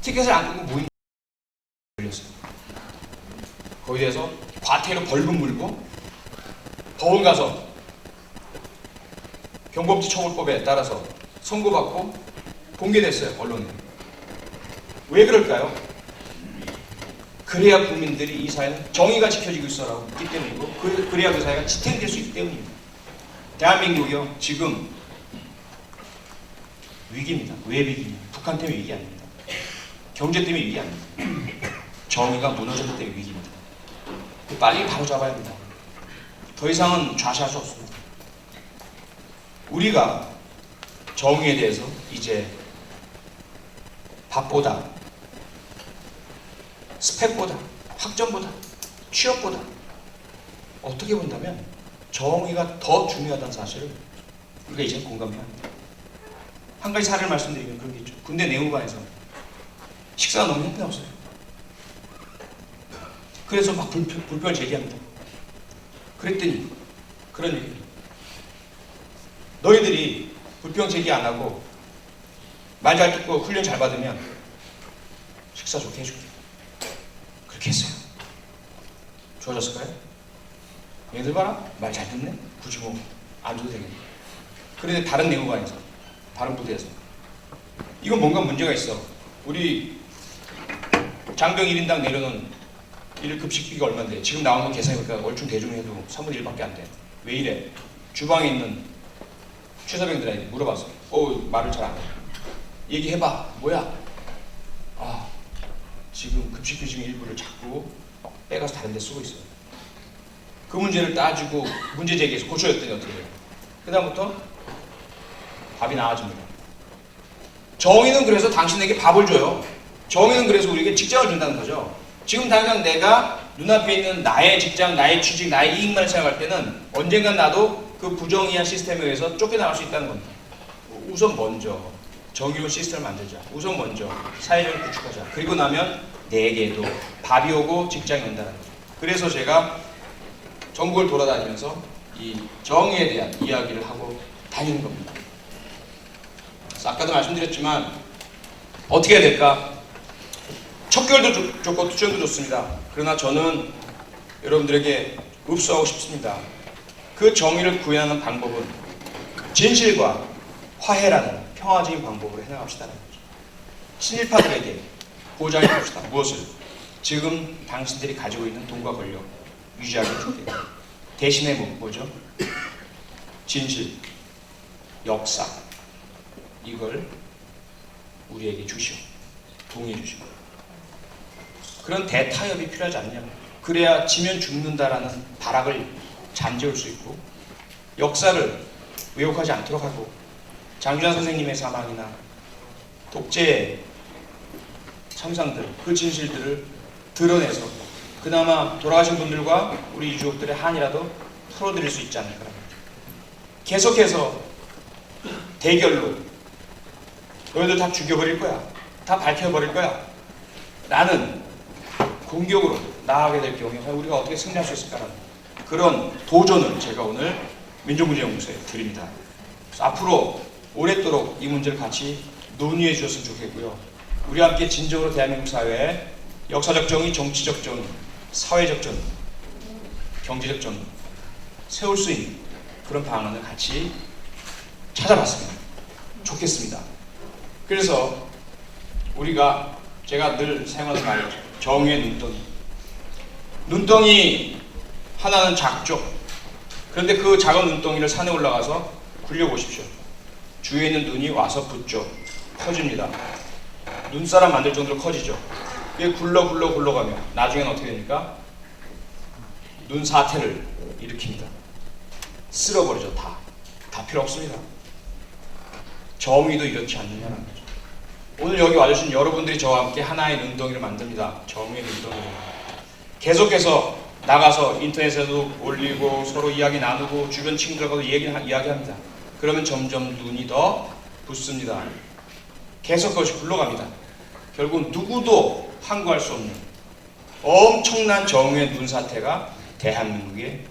B: 티켓을 안 끊고 무인 걸렸어요. 거기에 대해서 과태료 벌금 물고 법원 가서 경범죄 처벌법에 따라서 선고받고 공개됐어요. 언론에. 왜 그럴까요? 그래야 국민들이 이 사회는 정의가 지켜지고 있어라고 믿기 때문이고 그래야 그 사회가 지탱될 수 있기 때문입니다. 대한민국이요 지금 위기입니다. 왜 위기냐? 북한 때문에 위기 아닙니다. 경제 때문에 위기 아닙니다. 정의가 무너졌기 때문에 위기입니다. 빨리 바로잡아야 합니다. 더 이상은 좌시할 수 없습니다. 우리가 정의에 대해서 이제 밥보다 스펙보다 학점보다 취업보다 어떻게 본다면 정의가 더 중요하다는 사실을 우리가 이제 공감해야 합니다. 한 가지 사례를 말씀드리면 그런 게 있죠. 군대 내무반에서 식사가 너무 형편없어요. 그래서 막 불평을 제기합니다. 그랬더니 그런 얘기, 너희들이 불평 제기 안 하고 말 잘 듣고 훈련 잘 받으면 식사 좋게 해줄게. 그렇게 했어요. 좋아졌을까요? 얘들 봐라, 말 잘 듣네. 굳이 뭐 안 줘도 되겠네. 그런데 다른 내무반에서, 다른 부대에서 이건 뭔가 문제가 있어. 우리 장병 1인당 내려놓은 일 급식비가 얼마인데 지금 나온 거 계산해보니까 얼추 대중해도 3분의 1밖에 안 돼. 왜 이래? 주방에 있는 취사병들에게 물어봤어. 말을 잘 안 해. 얘기해봐. 뭐야? 지금 급식비 중에 일부를 자꾸 빼가서 다른 데 쓰고 있어요. 그 문제를 따지고 문제 제기해서 고쳐줬더니 어떻게 돼요? 그 다음부터 밥이 나아집니다. 정의는 그래서 당신에게 밥을 줘요. 정의는 그래서 우리에게 직장을 준다는 거죠. 지금 당장 내가 눈앞에 있는 나의 직장, 나의 취직, 나의 이익만 생각할 때는 언젠간 나도 그 부정의한 시스템에 의해서 쫓겨나갈 수 있다는 겁니다. 우선 먼저 정의로운 시스템을 만들자. 우선 먼저 사회적으로 구축하자. 그리고 나면 내게도 밥이 오고 직장이 온다는 거죠. 그래서 제가 전국을 돌아다니면서 이 정의에 대한 이야기를 하고 다니는 겁니다. 그래서 아까도 말씀드렸지만 어떻게 해야 될까? 척결도 좋고 투쟁도 좋습니다. 그러나 저는 여러분들에게 읍소하고 싶습니다. 그 정의를 구현하는 방법은 진실과 화해라는 평화적인 방법으로 해나갑시다는 거죠. 친일파들에게 보장해 봅시다. 무엇을? 지금 당신들이 가지고 있는 돈과 권력 유지하게 해줄게요. 대신에 뭐죠? 진실, 역사 이걸 우리에게 주시오. 동의해 주시오. 그런 대타협이 필요하지 않냐. 그래야 지면 죽는다라는 발악을 잠재울 수 있고 역사를 왜곡하지 않도록 하고 장유한 선생님의 사망이나 독재의 참상들, 그 진실들을 드러내서 그나마 돌아가신 분들과 우리 유족들의 한이라도 풀어드릴 수 있지 않을까. 계속해서 대결로 너희들 다 죽여버릴 거야. 다 밝혀버릴 거야. 나는 공격으로 나아가게 될 경우에 우리가 어떻게 승리할 수 있을까라는 그런 도전을 제가 오늘 민족문제연구소에 드립니다. 그래서 앞으로 오랫도록 이 문제를 같이 논의해 주셨으면 좋겠고요. 우리와 함께 진정으로 대한민국 사회에 역사적 정의, 정치적 정의, 사회적 정의, 경제적 정의 세울 수 있는 그런 방안을 같이 찾아봤습니다. 좋겠습니다. 그래서 제가 늘 사용하는 말이죠. 정의의 눈덩이. 눈덩이 하나는 작죠. 그런데 그 작은 눈덩이를 산에 올라가서 굴려보십시오. 주위에 있는 눈이 와서 붙죠. 커집니다. 눈사람 만들 정도로 커지죠. 그게 굴러가며 나중에는 어떻게 됩니까? 눈사태를 일으킵니다. 쓸어버리죠. 다 필요 없습니다. 정의도 이렇지 않느냐는 거죠. 오늘 여기 와주신 여러분들이 저와 함께 하나의 눈덩이를 만듭니다. 정의의 눈덩이를. 계속해서 나가서 인터넷에도 올리고 서로 이야기 나누고 주변 친구들하고도 이야기합니다. 그러면 점점 눈이 더 붙습니다. 계속 그것이 굴러갑니다. 결국 누구도 항거할 수 없는 엄청난 정의의 눈사태가 대한민국에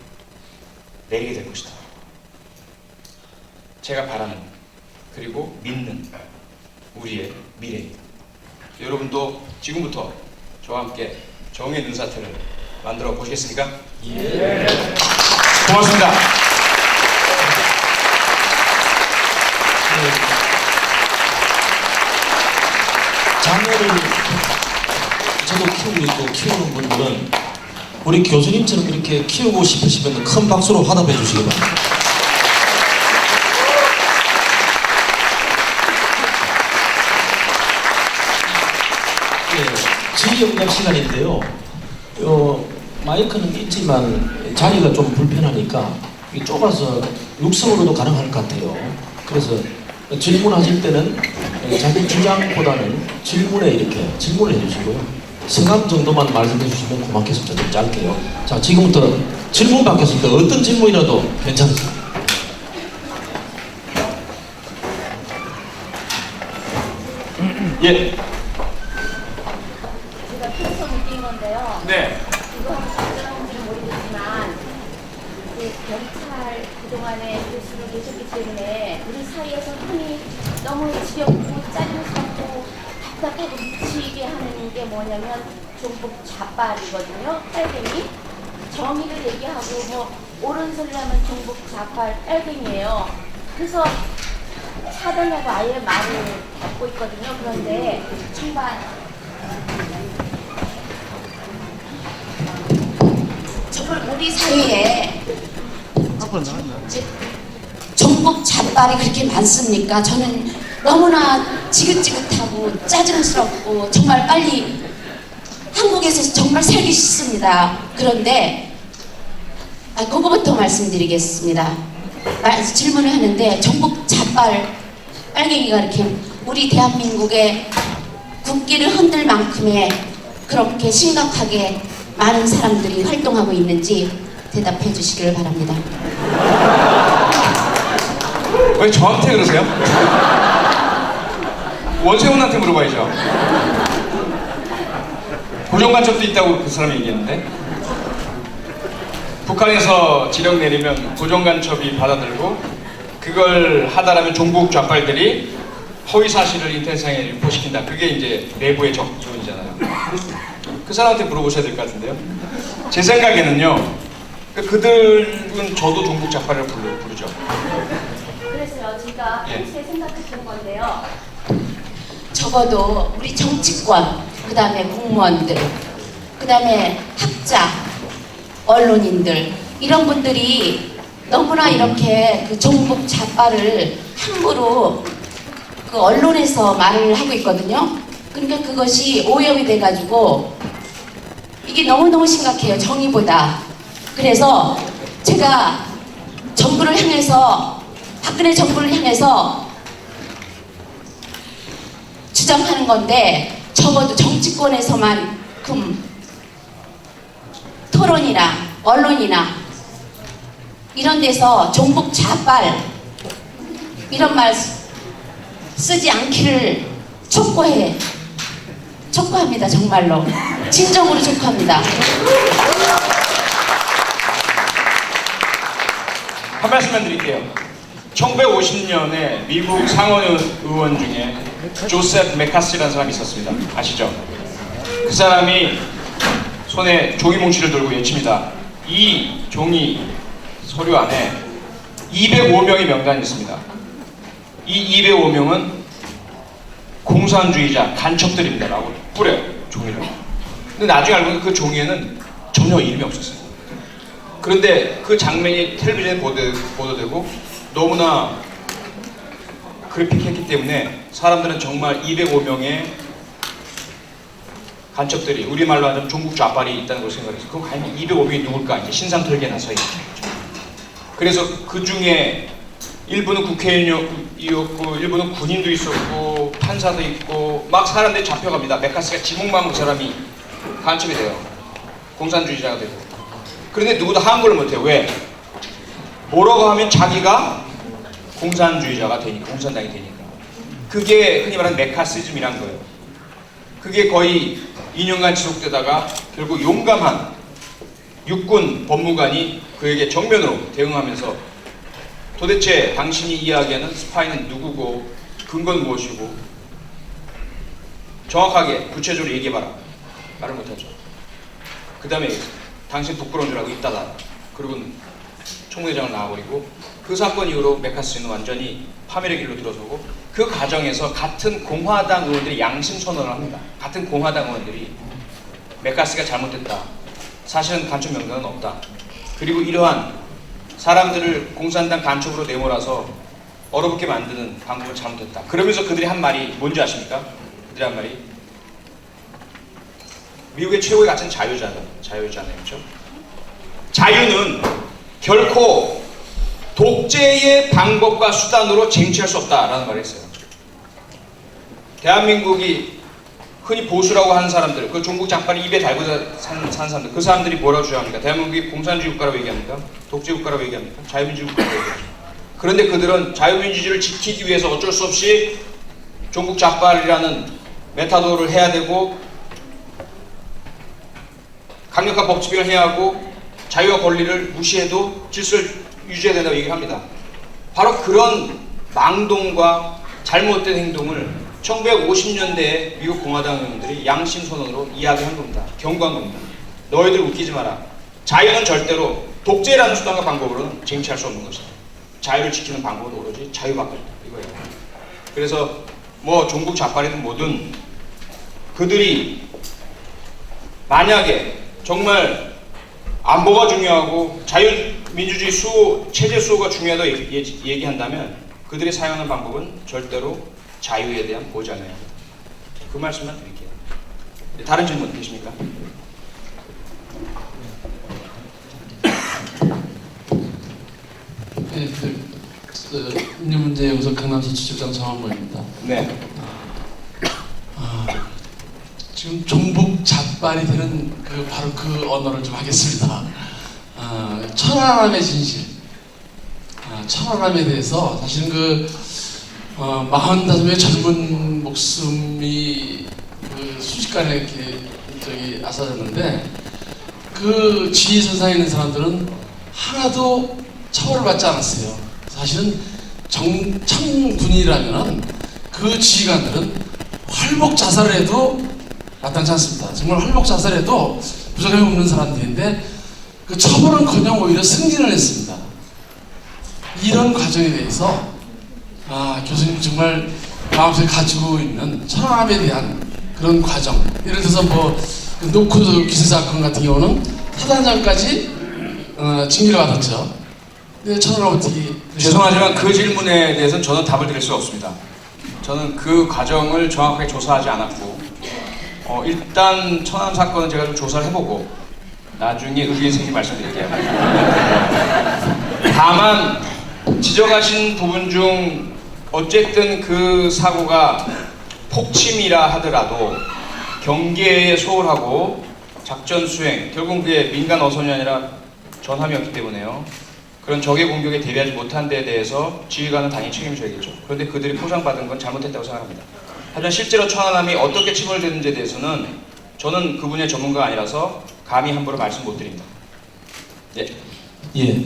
B: 내리게 될 것이다. 제가 바라는 그리고 믿는 우리의 미래입니다. 여러분도 지금부터 저와 함께 정의의 눈사태를 만들어 보시겠습니까? 예. 고맙습니다.
A: 자녀를 저도 키우고 있고 키우는 분들은 우리 교수님처럼 이렇게 키우고 싶으시면 큰 박수로 화답해 주시기 바랍니다. 지휘영감 시간인데요. 마이크는 있지만 자리가 좀 불편하니까 좁아서 육성으로도 가능할 것 같아요. 그래서 질문하실 때는 자기 주장보다는 질문에 이렇게 질문을 해주시고요. 성함 정도만 말씀해 주시면 고맙겠습니다. 좀 짧게요. 자, 지금부터 질문 받겠습니다. 어떤 질문이라도 괜찮습니다.
B: 예.
C: 제가 평소 느낀 건데요.
B: 네.
C: 이거 하고 작전한지는 모르겠지만 경찰 그동안에 교수로 계셨기 때문에 우리 사이에서 흔히 너무 지겹고 짜증스럽고 답답하고 미치게 하는 게 뭐냐면 종북 좌빨이거든요. 빨갱이. 정의를 얘기하고 뭐 옳은 소리를 하면 종북 좌빨 빨갱이에요. 그래서 차단하고 아예 말을 닫고 있거든요. 그런데 정말 우리 사회에 종북 좌빨이 그렇게 많습니까? 저는 너무나 지긋지긋하고 짜증스럽고 정말 빨리 한국에서 정말 살기 싫습니다. 그런데 그거부터 말씀드리겠습니다. 질문을 하는데 종북 좌빨 빨갱이가 이렇게 우리 대한민국의 국기를 흔들 만큼의 그렇게 심각하게 많은 사람들이 활동하고 있는지 대답해 주시길 바랍니다.
B: 왜 저한테 그러세요? 원세훈한테 물어봐야죠. 고정간첩도 있다고 그 사람이 얘기했는데 북한에서 지령 내리면 고정간첩이 받아들고 그걸 하다라면 종북 좌빨들이 허위사실을 인터넷상에 유포시킨다. 그게 이제 내부의 적 이론이잖아요. 그 사람한테 물어보셔야 될 것 같은데요. 제 생각에는요. 그들은 저도 종북 좌빨을 부르죠.
C: 그래서요. 제가 평소에 생각했던 건데요.
D: 적어도 우리 정치권, 그 다음에 공무원들, 그 다음에 학자, 언론인들 이런 분들이 너무나 이렇게 그 종북 좌빨을 함부로 그 언론에서 말을 하고 있거든요. 그러니까 그것이 오염이 돼가지고 이게 너무너무 심각해요. 정의보다. 그래서 제가 정부를 향해서 박근혜 정부를 향해서 주장하는 건데 적어도 정치권에서만큼 토론이나 언론이나 이런 데서 종북 좌빨 이런 말 쓰지 않기를 촉구합니다. 정말로 진정으로 촉구합니다.
B: 한 말씀만 드릴게요. 1950년에 미국 상원 의원 중에 조셉 메카시라는 사람이 있었습니다. 아시죠? 그 사람이 손에 종이 뭉치를 들고 외칩니다. 이 종이 서류 안에 205명의 명단이 있습니다. 이 205명은 공산주의자 간첩들입니다 라고 뿌려요, 종이를. 근데 나중에 알고 보니 그 종이에는 전혀 이름이 없었어요. 그런데 그 장면이 텔레비전에 보도되고 너무나 그래픽했기 때문에 사람들은 정말 205명의 간첩들이, 우리말로 하자면 종북 좌빨이 있다는 걸 생각해서 그럼 과연 205명이 누굴까 이제 신상털기에 나서 있죠. 그래서 그 중에 일부는 국회의원이었고 일부는 군인도 있었고 판사도 있고 막 사람들이 잡혀갑니다. 메카시가 지목만 그 사람이 간첩이 돼요. 공산주의자가 되고. 그런데 누구도 한국을 못해요. 왜? 뭐라고 하면 자기가 공산주의자가 되니까, 공산당이 되니까. 그게 흔히 말하는 메카시즘이란 거예요. 그게 거의 2년간 지속되다가 결국 용감한 육군 법무관이 그에게 정면으로 대응하면서 도대체 당신이 이야기하는 스파이는 누구고 근거는 무엇이고 정확하게 구체적으로 얘기해봐라. 말을 못하죠. 그 다음에 당신 부끄러운 줄 알고 있다가 그리고는 총무회장을 나와버리고 그 사건 이후로 메카시는 완전히 파멸의 길로 들어서고 그 과정에서 같은 공화당 의원들이 양심 선언을 합니다. 같은 공화당 의원들이 메카시가 잘못됐다. 사실은 간첩 명단은 없다. 그리고 이러한 사람들을 공산당 간첩으로 내몰아서 얼어붙게 만드는 방법을 잘못했다. 그러면서 그들이 한 말이 뭔지 아십니까? 그들이 한 말이 미국의 최고의 가치는 자유잖아요. 그렇죠? 자유는 결코 독재의 방법과 수단으로 쟁취할 수 없다라는 말을 했어요. 대한민국이 흔히 보수라고 하는 사람들, 그 종북 장판을 입에 달고 사는 사람들, 그 사람들이 뭐라고 주장합니까? 대한민국이 공산주의 국가라고 얘기합니까? 독재 국가라고 얘기합니까? 자유민주주의 국가라고 얘기하죠. 그런데 그들은 자유민주주의를 지키기 위해서 어쩔 수 없이 종북 작발이라는 메타도를 해야 되고 강력한 법 집행을 해야 하고 자유와 권리를 무시해도 질서를 유지해야 된다고 얘기를 합니다. 바로 그런 망동과 잘못된 행동을 1950년대에 미국 공화당 의원들이 양심 선언으로 이야기한 겁니다. 경고한 겁니다. 너희들 웃기지 마라. 자유는 절대로 독재라는 수단과 방법으로는 쟁취할 수 없는 것이다. 자유를 지키는 방법은 오로지 자유밖에 없다. 이거예요. 그래서 뭐 종북 좌빨이든 뭐든 그들이 만약에 정말 안보가 중요하고 자유민주주의 수호, 체제 수호가 중요하다고 얘기한다면 그들이 사용하는 방법은 절대로 자유에 대한 보장이에요. 그 말씀만 드릴게요. 다른 질문 계십니까?
E: 네, 인류문제연구소 강남시 주집장 정한모입니다.
B: 네.
E: 지금 종북 잡발이 되는 바로 그 언어를 좀 하겠습니다. 천안함의 진실. 천안함에 대해서 사실은 45명의 젊은 목숨이 순식간에 이렇게 아사졌는데 그 지휘선상에 있는 사람들은 하나도 처벌을 받지 않았어요. 사실은 청군이라면 그 지휘관들은 활복 자살을 해도 마땅치 않습니다. 정말 활복 자살해도 부작용이 없는 사람들인데 그 처벌은커녕 오히려 승진을 했습니다. 이런 과정에 대해서 교수님 정말 마음속에 가지고 있는 천안함에 대한 그런 과정, 예를 들어서 노크 기수 사건 같은 경우는 사단장까지 징계를 받았죠. 근데 천안함 어떻게
B: 죄송하지만 그 질문에 대해서는 저는 답을 드릴 수가 없습니다. 저는 그 과정을 정확하게 조사하지 않았고 일단 천안 사건은 제가 좀 조사를 해보고 나중에 의견이 생기면 말씀드릴게요. 다만 지적하신 부분 중 어쨌든 그 사고가 폭침이라 하더라도 경계에 소홀하고 작전 수행, 결국은 그게 민간 어선이 아니라 전함이었기 때문에요. 그런 적의 공격에 대비하지 못한 데에 대해서 지휘관은 당연히 책임을 져야겠죠. 그런데 그들이 포상받은 건 잘못했다고 생각합니다. 하지만 실제로 천안함이 어떻게 침몰되는지에 대해서는 저는 그 분야의 전문가가 아니라서 감히 함부로 말씀 못 드립니다. 네.
A: 예.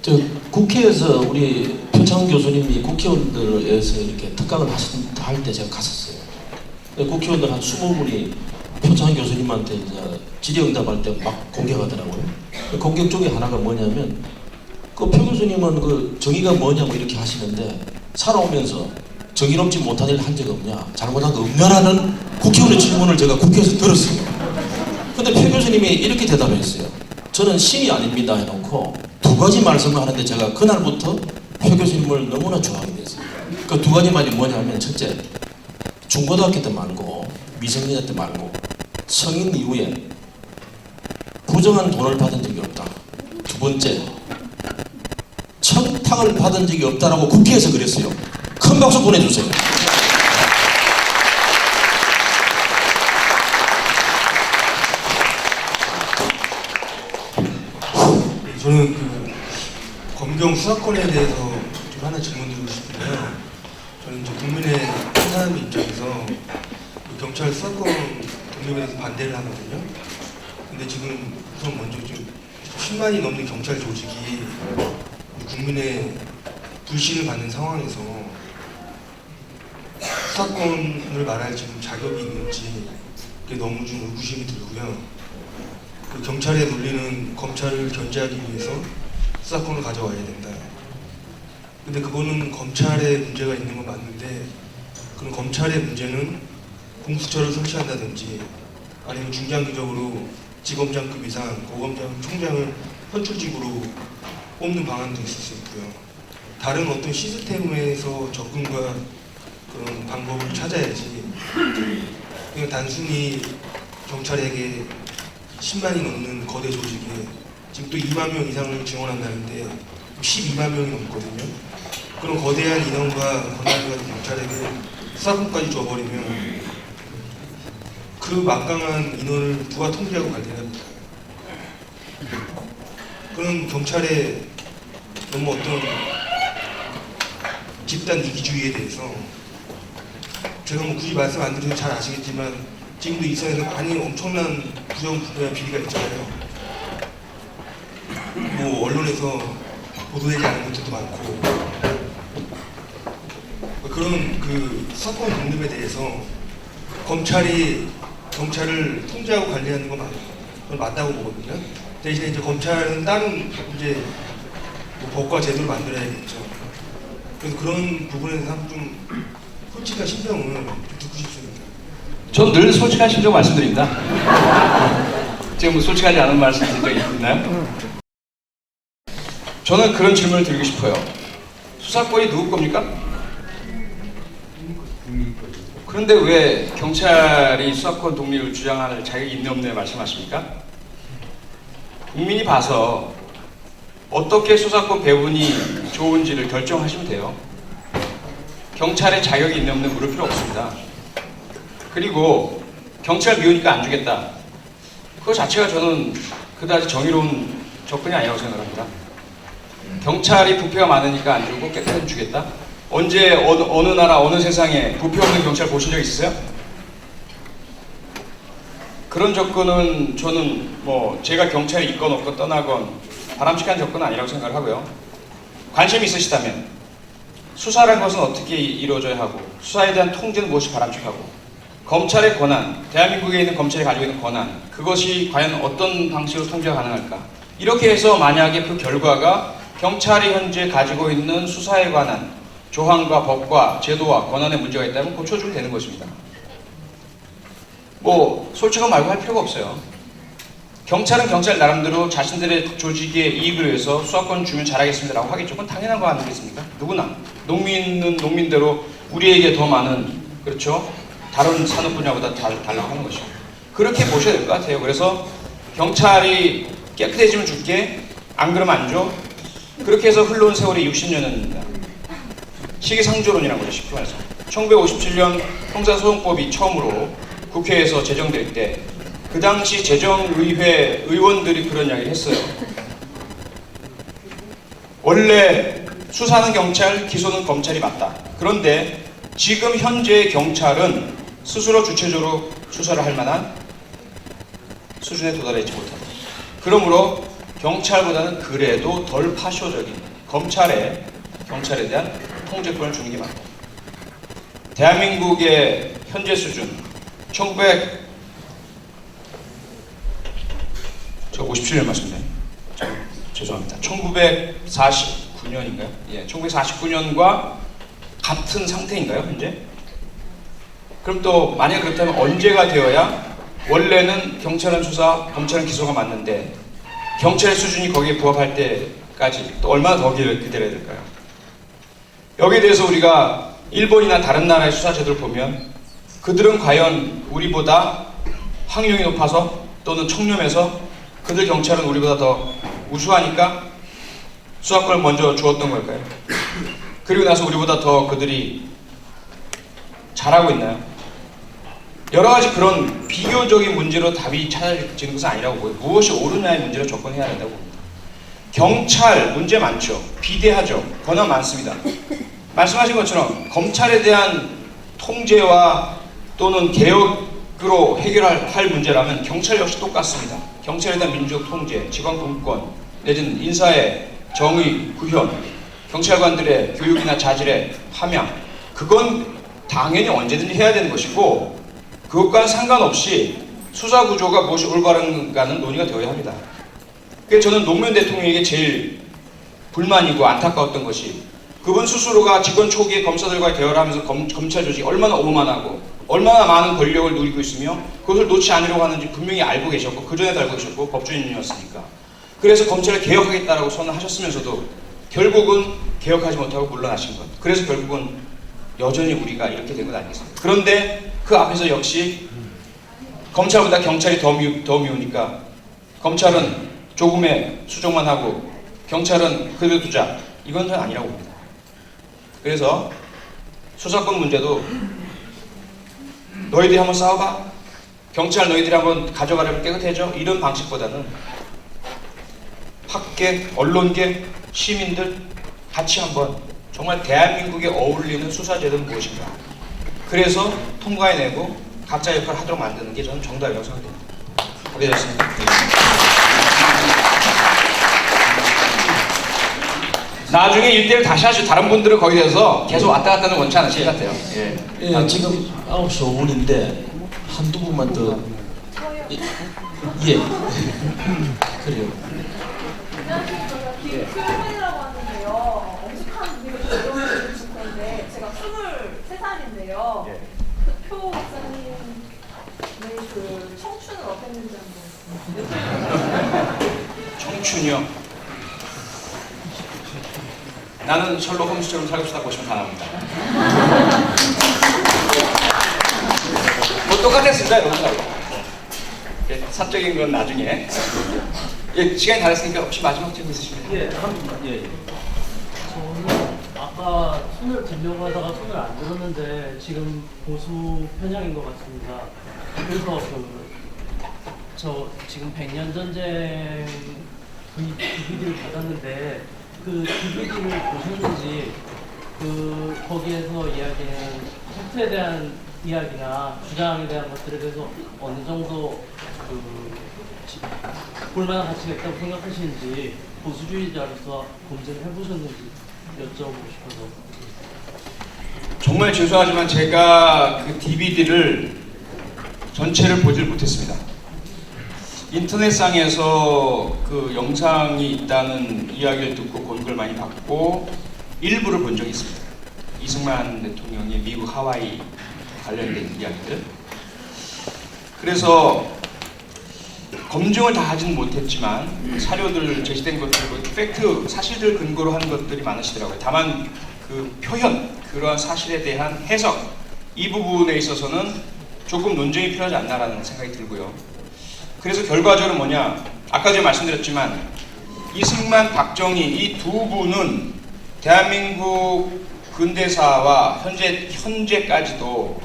A: 저 국회에서 우리 표창원 교수님이 국회의원들에서 이렇게 특강을 할 때 제가 갔었어요. 국회의원들 한 20분이 표창원 교수님한테 이제 질의응답할 때 막 공격하더라고요. 그 공격 중에 하나가 뭐냐면 그 표 교수님은 그 정의가 뭐냐고 이렇게 하시는데 살아오면서 정의롭지 못한 일 한 적 없냐, 잘못한 거 없냐라는 국회의원의 질문을 제가 국회에서 들었어요. 근데 표 교수님이 이렇게 대답했어요. 저는 신이 아닙니다 해놓고 두 가지 말씀을 하는데 제가 그날부터 표 교수님을 너무나 좋아하게 됐어요. 그 두 가지 말이 뭐냐면 첫째, 중고등학교 때 말고 미성년자 때 말고 성인 이후에 부정한 돈을 받은 적이 없다. 두 번째, 청탁을 받은 적이 없다라고 국회에서 그랬어요. 큰 박수 보내주세요.
F: 저는 그 검경 수사권에 대해서 좀 하나 질문드리고 싶은데요. 저는 이제 국민의 한 사람의 입장에서 그 경찰 수사권 독립에 대해서 반대를 하거든요. 근데 지금 우선 먼저 좀 10만이 넘는 경찰 조직이 국민의 불신을 받는 상황에서 수사권을 말할 지금 자격이 있는지 그게 너무 좀 의구심이 들고요. 그 경찰에 물리는 검찰을 견제하기 위해서 수사권을 가져와야 된다. 근데 그거는 검찰에 문제가 있는 건 맞는데 그럼 검찰의 문제는 공수처를 설치한다든지 아니면 중장기적으로 지검장급 이상 고검장 총장을 선출직으로 뽑는 방안도 있을 수 있고요. 다른 어떤 시스템에서 접근과 그런 방법을 찾아야지 그냥 단순히 경찰에게 10만이 넘는 거대 조직에 지금 또 2만 명 이상을 지원한다는데 12만 명이 넘거든요. 그런 거대한 인원과 권한을 가진 경찰에게 수사권까지 줘버리면 그 막강한 인원을 누가 통제하고 관리합니까? 그런 경찰의 너무 어떤 집단 이기주의에 대해서 제가 뭐 굳이 말씀 안 드려도 잘 아시겠지만 지금도 이 사회에서 많이 엄청난 부정부패와 비리가 있잖아요. 뭐 언론에서 보도되지 않은 것들도 많고 그런 그 수사권 독립에 대해서 검찰이 경찰을 통제하고 관리하는 건 맞다고 보거든요. 대신에 이제 검찰은 다른 이제 뭐 법과 제도를 만들어야겠죠. 그래서 그런 부분에 대해서 좀 솔직한 심정을 좀 듣고 싶습니다.
B: 전 늘 솔직한 심정 말씀드립니다. 지금 뭐 솔직하지 않은 말씀 드린 적 있나요? 저는 그런 질문을 드리고 싶어요. 수사권이 누구 겁니까? 그런데 왜 경찰이 수사권 독립을 주장할 자격이 있네 없네 말씀하십니까? 국민이 봐서 어떻게 수사권 배분이 좋은지를 결정하시면 돼요. 경찰의 자격이 있네 없네 물을 필요 없습니다. 그리고 경찰 미우니까 안 주겠다. 그거 자체가 저는 그다지 정의로운 접근이 아니라고 생각합니다. 경찰이 부패가 많으니까 안 주고 깨끗하게 주겠다? 언제 어느 나라 어느 세상에 부패 없는 경찰 보신 적 있으세요? 그런 접근은 저는 뭐 제가 경찰에 있건 없건 떠나건 바람직한 접근은 아니라고 생각을 하고요. 관심이 있으시다면 수사라는 것은 어떻게 이루어져야 하고 수사에 대한 통제는 무엇이 바람직하고 검찰의 권한, 대한민국에 있는 검찰이 가지고 있는 권한 그것이 과연 어떤 방식으로 통제가 가능할까? 이렇게 해서 만약에 그 결과가 경찰이 현재 가지고 있는 수사에 관한 조항과 법과 제도와 권한에 문제가 있다면 고쳐주면 되는 것입니다. 뭐 솔직한 말고 할 필요가 없어요. 경찰은 경찰 나름대로 자신들의 조직의 이익을 위해서 수사권 주면 잘하겠습니다라고 하겠죠. 그건 당연한 거 아니겠습니까? 누구나 농민은 농민대로 우리에게 더 많은 그렇죠? 다른 산업 분야보다 달라고 하는 것이죠. 그렇게 보셔야 될 것 같아요. 그래서 경찰이 깨끗해지면 줄게 안 그러면 안 줘. 그렇게 해서 흘러온 세월이 60년입니다. 시기상조론이라고 하죠. 쉽게 말해서 1957년 형사소송법이 처음으로 국회에서 제정될 때 그 당시 재정의회 의원들이 그런 이야기를 했어요. 원래 수사는 경찰, 기소는 검찰이 맞다. 그런데 지금 현재의 경찰은 스스로 주체적으로 수사를 할 만한 수준에 도달하지 못한다. 그러므로 경찰보다는 그래도 덜 파쇼적인 경찰에 대한 통제권을 주는 게 맞고, 대한민국의 현재 수준 57년 맞습니다. 죄송합니다. 1949년인가요? 예, 1949년과 같은 상태인가요, 현재? 그럼 또 만약 그렇다면 언제가 되어야, 원래는 경찰은 수사, 검찰은 기소가 맞는데 경찰의 수준이 거기에 부합할 때까지 또 얼마나 더 기다려야 될까요? 여기에 대해서 우리가 일본이나 다른 나라의 수사 제도를 보면 그들은 과연 우리보다 학력이 높아서 또는 청렴해서 그들 경찰은 우리보다 더 우수하니까 수사권을 먼저 주었던 걸까요? 그리고 나서 우리보다 더 그들이 잘하고 있나요? 여러 가지 그런 비교적인 문제로 답이 찾아지는 것은 아니라고 보여요. 무엇이 옳으냐의 문제로 접근해야 된다고 봅니다. 경찰 문제 많죠. 비대하죠. 권한 많습니다. 말씀하신 것처럼 검찰에 대한 통제와 또는 개혁으로 해결할 문제라면 경찰 역시 똑같습니다. 경찰에 대한 민주적 통제, 지방 분권, 내지는 인사의 정의, 구현, 경찰관들의 교육이나 자질의 함양, 그건 당연히 언제든지 해야 되는 것이고, 그것과는 상관없이 수사 구조가 무엇이 올바른가는 논의가 되어야 합니다. 그래서 저는 노무현 대통령에게 제일 불만이고 안타까웠던 것이, 그분 스스로가 집권 초기에 검사들과 대화를 하면서 검찰 조직이 얼마나 오만하고 얼마나 많은 권력을 누리고 있으며 그것을 놓지 않으려고 하는지 분명히 알고 계셨고, 그전에도 알고 계셨고, 법조인이었으니까. 그래서 검찰을 개혁하겠다라고 선언하셨으면서도 결국은 개혁하지 못하고 물러나신 것. 그래서 결국은 여전히 우리가 이렇게 된 것 아니겠습니까? 그런데 그 앞에서 역시 검찰보다 경찰이 더 미우니까 검찰은 조금의 수정만 하고 경찰은 그대로 두자. 이건 전 아니라고 봅니다. 그래서 수사권 문제도 너희들이 한번 싸워봐, 경찰 너희들이 한번 가져가려면 깨끗해져, 이런 방식보다는 학계, 언론계, 시민들 같이 한번 정말 대한민국에 어울리는 수사제도는 무엇인가, 그래서 통과해내고 각자 역할을 하도록 만드는 게 저는 정답이라고 생각합니다. 오래됐습니다. 나중에 일대를 다시 하시고 다른 분들은 거기에 대해서 계속 왔다 갔다 하는 원치 않으실 것 같아요. 예.
A: 예, 지금 9시 5분인데 한두 분만 더. 예. 그래요.
G: 김소연이라고 하는데요. 엄숙한 분위기가 조용해지고 싶은데 제가 23살인데요. 그 표 박사님의 그 청춘은 어땠는지 한번.
B: 청춘이요? 나는 셜록 홈스처럼 살고 싶다 보시면 다 나옵니다. 뭐 똑같았습니다, 여러분. 예, 사적인 건 나중에. 예, 시간이 다 됐으니까 혹시 마지막 질문 있으십니까?
H: 예, 예. 저는 아까 손을 들려고 하다가 손을 안 들었는데 지금 보수 편향인 것 같습니다. 그래서 저 지금 100년 전쟁 DVD를 받았는데 그 DVD를 보셨는지 거기에서 이야기는 팩트에 대한 이야기나 주장에 대한 것들에 대해서 어느 정도 볼만한 가치가 있다고 생각하시는지 보수주의자로서 검증을 해보셨는지 여쭤보고 싶어서.
B: 정말 죄송하지만 제가 그 DVD를 전체를 보질 못했습니다. 인터넷상에서 그 영상이 있다는 이야기를 듣고 공부를 많이 받고 일부를 본 적이 있습니다. 이승만 대통령의 미국 하와이 관련된 이야기들. 그래서 검증을 다 하지는 못했지만 사료들 제시된 것들, 팩트, 사실들 근거로 한 것들이 많으시더라고요. 다만 그 표현, 그러한 사실에 대한 해석, 이 부분에 있어서는 조금 논쟁이 필요하지 않나라는 생각이 들고요. 그래서 결과적으로 뭐냐, 아까 제가 말씀드렸지만 이승만, 박정희 이 두 분은 대한민국 근대사와 현재까지도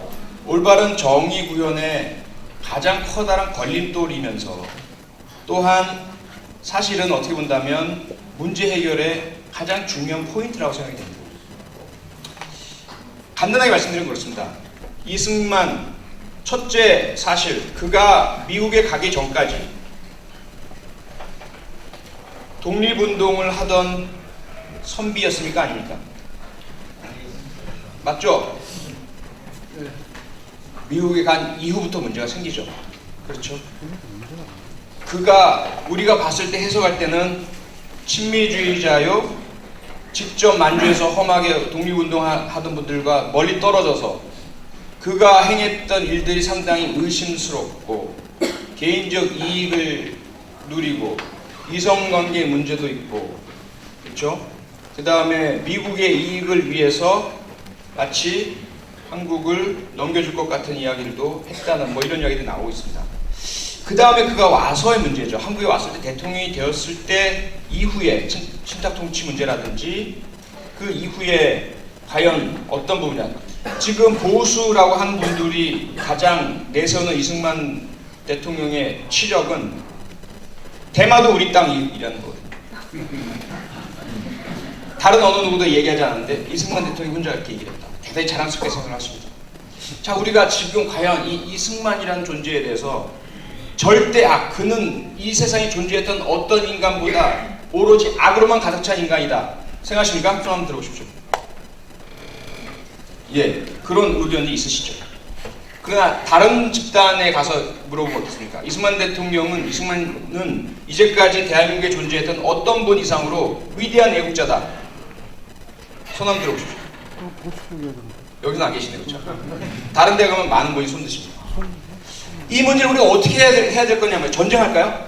B: 올바른 정의 구현의 가장 커다란 걸림돌이면서 또한 사실은 어떻게 본다면 문제 해결의 가장 중요한 포인트라고 생각이 됩니다. 간단하게 말씀드리면 그렇습니다. 이승만 첫째 사실, 그가 미국에 가기 전까지 독립운동을 하던 선비였습니까? 아닙니까? 맞죠? 미국에 간 이후부터 문제가 생기죠. 그렇죠? 그가 우리가 봤을 때 해석할 때는 친미주의자요, 직접 만주에서 험하게 독립운동 하던 분들과 멀리 떨어져서 그가 행했던 일들이 상당히 의심스럽고 개인적 이익을 누리고 이성관계 문제도 있고, 그렇죠? 그 다음에 미국의 이익을 위해서 마치 한국을 넘겨줄 것 같은 이야기들도 했다는 뭐 이런 이야기들이 나오고 있습니다. 그 다음에 그가 와서의 문제죠. 한국에 왔을 때 대통령이 되었을 때 이후에 친탁 통치 문제라든지 그 이후에 과연 어떤 부분이냐. 지금 보수라고 하는 분들이 가장 내세우는 이승만 대통령의 치력은 대마도 우리 땅이라는 거거든요. 다른 어느 누구도 얘기하지 않았는데 이승만 대통령이 혼자 이렇게 얘기를 했다. 대단히 자랑스럽게 생각하십니다. 자, 우리가 지금 과연 이 이승만이라는 존재에 대해서 절대 악, 그는 이 세상에 존재했던 어떤 인간보다 오로지 악으로만 가득 찬 인간이다 생각하십니까? 좀 한번 들어보십시오. 예, 그런 의견이 있으시죠. 그러나 다른 집단에 가서 물어보면 어떻습니까? 이승만은 이제까지 대한민국에 존재했던 어떤 분 이상으로 위대한 애국자다. 손 한번 들어보십시오. 여기서 안 계시네요. 그렇죠? 다른 데 가면 많은 분이 손 드십니다. 이 문제를 우리가 어떻게 해야 될 거냐면 전쟁할까요?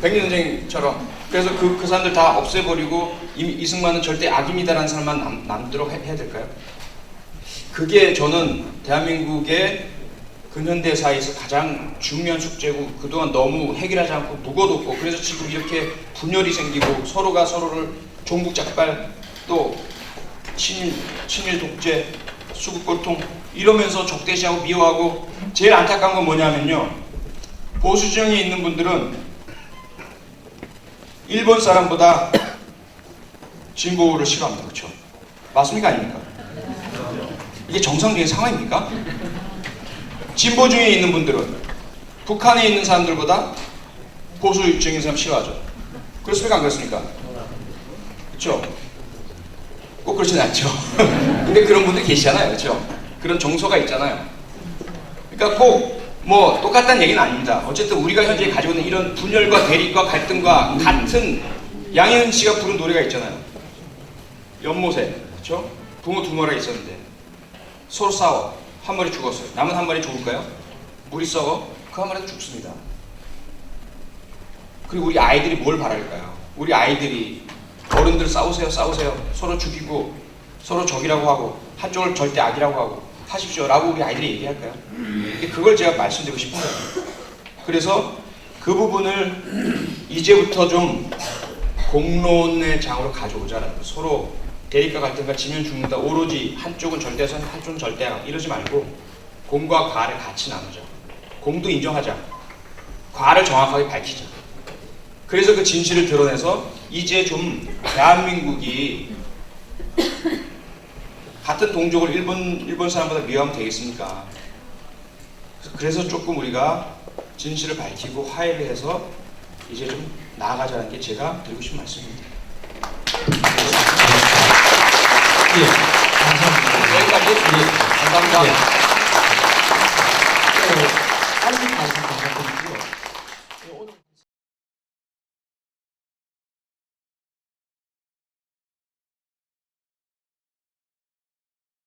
B: 백년전쟁처럼. 그래서 그 사람들 다 없애버리고 이승만은 절대 악입니다라는 사람만 남도록 해야 될까요? 그게 저는 대한민국의 근현대사에서 가장 중요한 숙제고 그동안 너무 해결하지 않고 묵어뒀고 그래서 지금 이렇게 분열이 생기고 서로가 서로를 종북작발 또 친일 독재 수국골통 이러면서 적대시하고 미워하고 제일 안타까운 건 뭐냐면요. 보수정에 있는 분들은 일본 사람보다 진보를 싫어합니다. 그렇죠? 맞습니까? 아닙니까? 이게 정상적인 상황입니까? 진보 중에 있는 분들은 북한에 있는 사람들보다 보수 중에 있는 사람 싫어하죠. 그렇습니까? 안 그렇습니까? 그렇죠? 꼭 그렇지는 않죠. 근데 그런 분들 계시잖아요. 그렇죠? 그런 정서가 있잖아요. 그러니까 꼭 뭐 똑같다는 얘기는 아닙니다. 어쨌든 우리가 현재 가지고 있는 이런 분열과 대립과 갈등과 같은 양희은 씨가 부른 노래가 있잖아요. 연못에, 그렇죠? 붕어 두 마리가 있었는데 서로 싸워. 한 마리 죽었어요. 남은 한 마리 죽을까요? 물이 썩어? 그 한 마리도 죽습니다. 그리고 우리 아이들이 뭘 바랄까요? 우리 아이들이 어른들 싸우세요, 싸우세요. 서로 죽이고 서로 적이라고 하고 한쪽을 절대 악이라고 하고 하십시오 라고 우리 아이들이 얘기할까요? 그걸 제가 말씀드리고 싶은 거예요. 그래서 그 부분을 이제부터 좀 공론의 장으로 가져오자라는 거예요. 서로 대립과 갈등과 지면 죽는다. 오로지 한쪽은 절대선, 한쪽은 절대악 이러지 말고 공과 과를 같이 나누자. 공도 인정하자. 과를 정확하게 밝히자. 그래서 그 진실을 드러내서 이제 좀 대한민국이 같은 동족을 일본 사람보다 미워하면 되겠습니까? 그래서 조금 우리가 진실을 밝히고 화해를 해서 이제 좀 나아가자는 게 제가 드리고 싶은 말씀입니다.
A: 예, 감사합니다.
B: 여기까지.
A: 예.
B: 감사합니다.
A: 예.